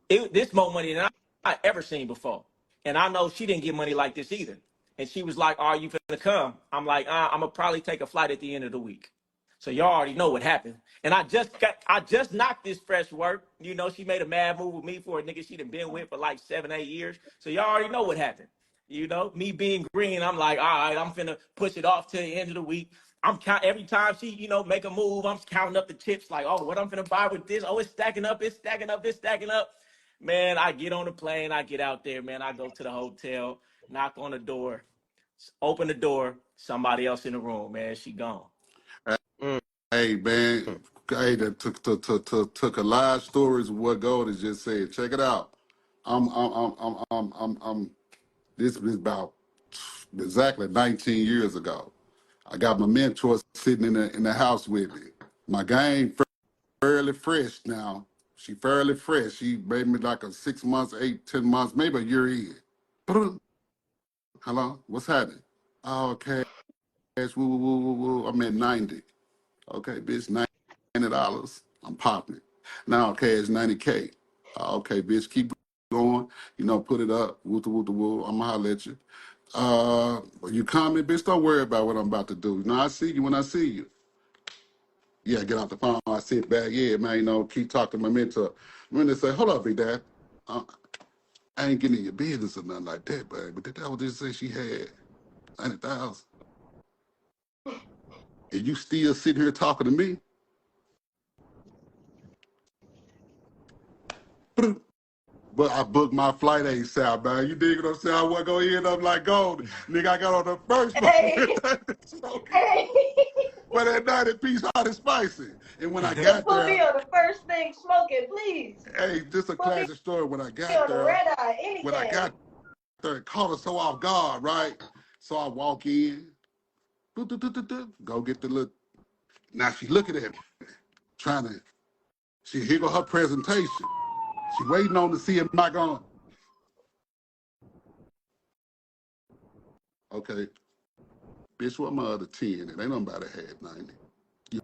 This more money than I ever seen before. And I know she didn't get money like this either. And she was like, "Are you finna come?" I'm like, I'm gonna probably take a flight at the end of the week. So y'all already know what happened. And I just knocked this fresh work. She made a mad move with me for a nigga she done been with for like 7, 8 years. So y'all already know what happened. Me being green, I'm like, all right, I'm finna push it off to the end of the week. I'm count every time she, make a move, I'm counting up the chips, like, oh, what I'm finna buy with this. Oh, it's stacking up, it's stacking up, it's stacking up. Man, I get on the plane, I get out there, man. I go to the hotel, knock on the door, open the door, somebody else in the room, man. She gone. Mm. Hey, man. Hey, that took a live stories of what Gold has just said. Check it out. This is about exactly 19 years ago. I got my mentor sitting in the house with me. My game fairly fresh now. She fairly fresh. She made me like a 6 months, 8, 10 months, maybe a year in. Hello, what's happening? Oh, cash, woo, woo, woo, woo, woo. I'm at 90. Okay, bitch, $90. I'm popping it. Now, cash 90K. Okay, bitch, keep going. You know, put it up. Woo, woo, woo, woo. I'm gonna holler at you. You comment, bitch, don't worry about what I'm about to do. You know, I see you when I see you. Yeah, get off the phone. I sit back. Yeah, man, you know, keep talking to my mentor. When they say, hold up, big dad. I ain't getting in your business or nothing like that, baby. But that was just say she had 90,000. And you still sitting here talking to me? But I booked my flight ASAP, man. You dig what I'm saying? I wasn't going to end up like gold. Nigga, I got on the first Hey, one. hey. But that 90 piece hot and spicy. And when I Just got put me there, on the first thing smoking, please. hey, just a Put me classic story. When I got on the there, red eye, when I anything. got there, it caught us so off guard, right? So I walk in, go get the little. Now she looking at me, trying to. Here go her presentation. She waiting on to see am I going. Okay, bitch, what my other 10? It ain't nobody had 90. You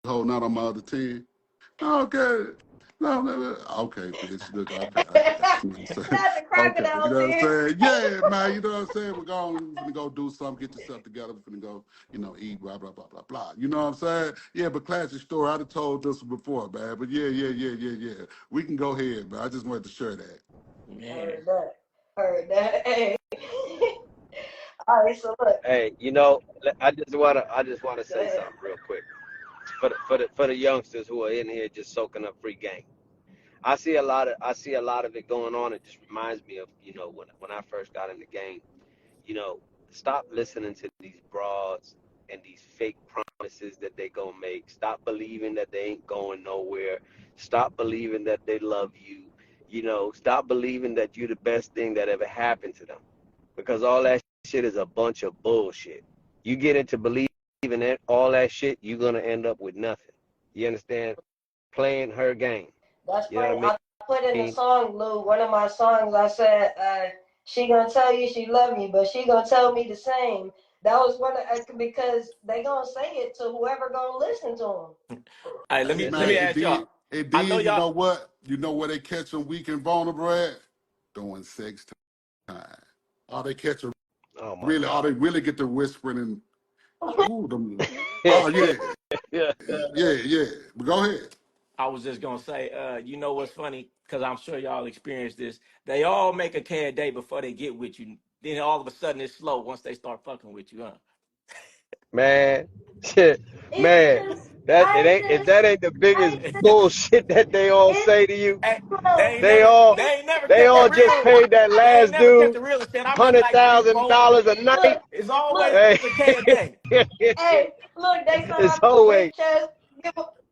holding out on my other 10? Okay. No, no, no. Okay, bitch. Look, okay, I got you. You know what I'm saying? Not the Okay, you crocodile know what I'm tears. saying? Yeah, man, you know what I'm saying? We're finna go do something, get yourself together. We're finna go, you know, eat, blah, blah, blah, blah, blah. You know what I'm saying? Yeah, but classic story. I'd have told this before, man. But yeah. We can go ahead, man. I just wanted to share that. Man. Heard that. Hey. All right, so look. Hey, you know, I just wanna say something real quick for the youngsters who are in here just soaking up free game. I see a lot of it going on. It just reminds me of, you know, when I first got in the game. You know, stop listening to these broads and these fake promises that they gonna make. Stop believing that they ain't going nowhere. Stop believing that they love you. You know, stop believing that you're the best thing that ever happened to them. Because all that shit is a bunch of bullshit. You get into believing all that shit, you're gonna end up with nothing. You understand? Playing her game. That's You know funny. what I I put in the mean? song, Lou, one of my songs, I said, she gonna tell you she love you, but she gonna tell me the same. That was one of, because they gonna say it to whoever gonna listen to them. Hey, let Hey, me That's let man, me it. ask y'all. and I know then you y'all. know what? You know where they catch them weak and vulnerable at? Doing sex time. All they catch are Oh my really, all they God. really get to whispering and, ooh, them. Oh, yeah. Yeah. Yeah. But go ahead. I was just gonna say, you know what's funny? Because I'm sure y'all experienced this. They all make a K a day before they get with you. Then all of a sudden it's slow once they start fucking with you, huh? Man, shit, It's man, just, that it ain't if that ain't the biggest bullshit that they all it's say to you. Hey, slow. They all they ain't never they kept all it just real. paid that They ain't last never kept dude it real. Said I'm at hundred like three, thousand four. dollars a Look, night. It's look, always Hey, a K a day. hey, look, they thought I it's was always rich as,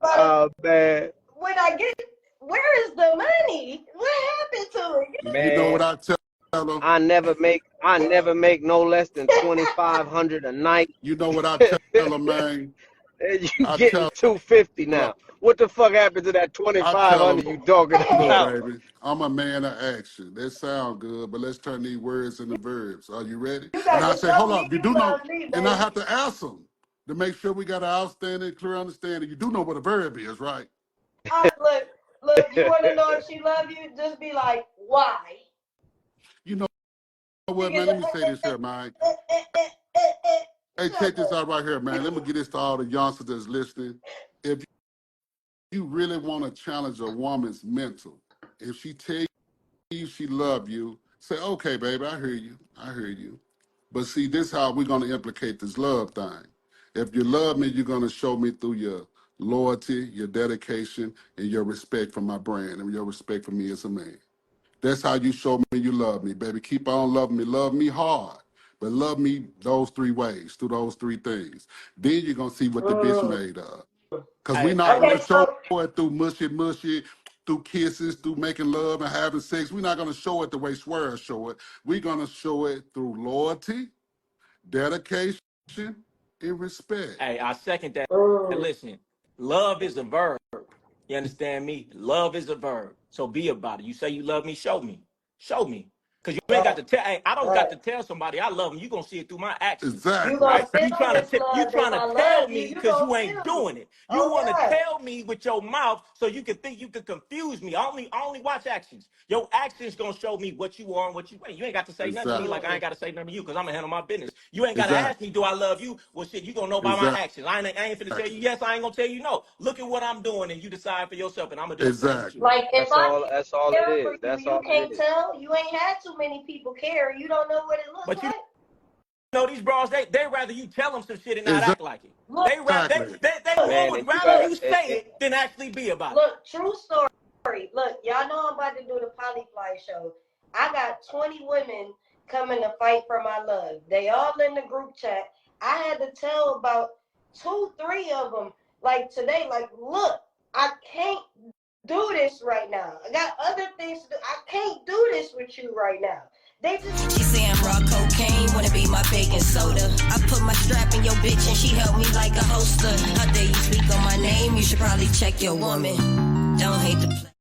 but man, when I get, where is the money? What happened to it? You know what man. I tell them? I never make no less than 2,500 a night. You know what I tell them, man? And you I getting tell 250 them, now. What the fuck happened to that I tell 2,500 them, you talking look, about? baby, I'm a man of action. That sound good, but let's turn these words into verbs. Are you ready? You And got I to say, show hold me up, you you do know, love me, and I baby. have to ask them to make sure we got an outstanding, clear understanding. You do know what a verb is, right? Look, you want to know if she love you? Just be like, why? You know She what, get man? the, Let me say this here, man. Hey, Shut check this up. out right here, man. Let me get this to all the youngsters that's listening. If you really want to challenge a woman's mental, if she tell you she love you, say, okay, baby, I hear you. I hear you. But see, this how we're going to implicate this love thing. If you love me, you're going to show me through your loyalty, your dedication, and your respect for my brand and your respect for me as a man. That's how you show me you love me, baby. Keep on loving me. Love me hard. But love me those three ways, through those three things. Then you're going to see what the bitch made of. Because we're Hey, not hey, going Okay, to show so it through mushy, through kisses, through making love and having sex. We're not going to show it the way Swear show it. We're going to show it through loyalty, dedication, and respect. hey, I second that. mm, Listen, love is a verb. You understand me? Love is a verb. So be about it. You say you love me, show me. Show me. Cause you ain't got Right, to tell. Hey, I don't got right. to tell somebody I love them. You gonna see it through my actions, You Exactly. gonna right? See? You feel trying this to you love. If trying to I tell love you, me you because gonna you ain't feel doing it. it. You Oh want to God. tell me with your mouth so you can think you can confuse me. I only watch actions. Your actions gonna show me what you are and what you ain't. You ain't got to say nothing to me Exactly. like I ain't got to say nothing to you because I'm gonna handle my business. You ain't got to ask Exactly. me, do I love you? Well, shit, you gonna know by my Exactly. actions. I ain't finna tell you yes. I ain't gonna tell you no. Look at what I'm doing and you decide for yourself, and I'm gonna do the same with you. Exactly. Like if I That's all it care for is. you, That's you all it can't is. tell. You ain't had too many people care. You don't know what it looks But you like. know these bros, they rather you tell them some shit and not act like it. Look, Exactly. They one Man, would and you rather gotta you say it than actually be about it. look, true story. Look, y'all know I'm about to do the Polyfly show. I got 20 women coming to fight for my love. They all in the group chat. I had to tell about 2, 3 of them, like today, like, look, I can't do this right now. I got other things to do. I can't do this with you right now. They just She say I'm raw cocaine, wanna be my baking soda. I put my strap in your bitch and she held me like a holster. How dare you speak on my name? You should probably check your woman. Don't hate the play.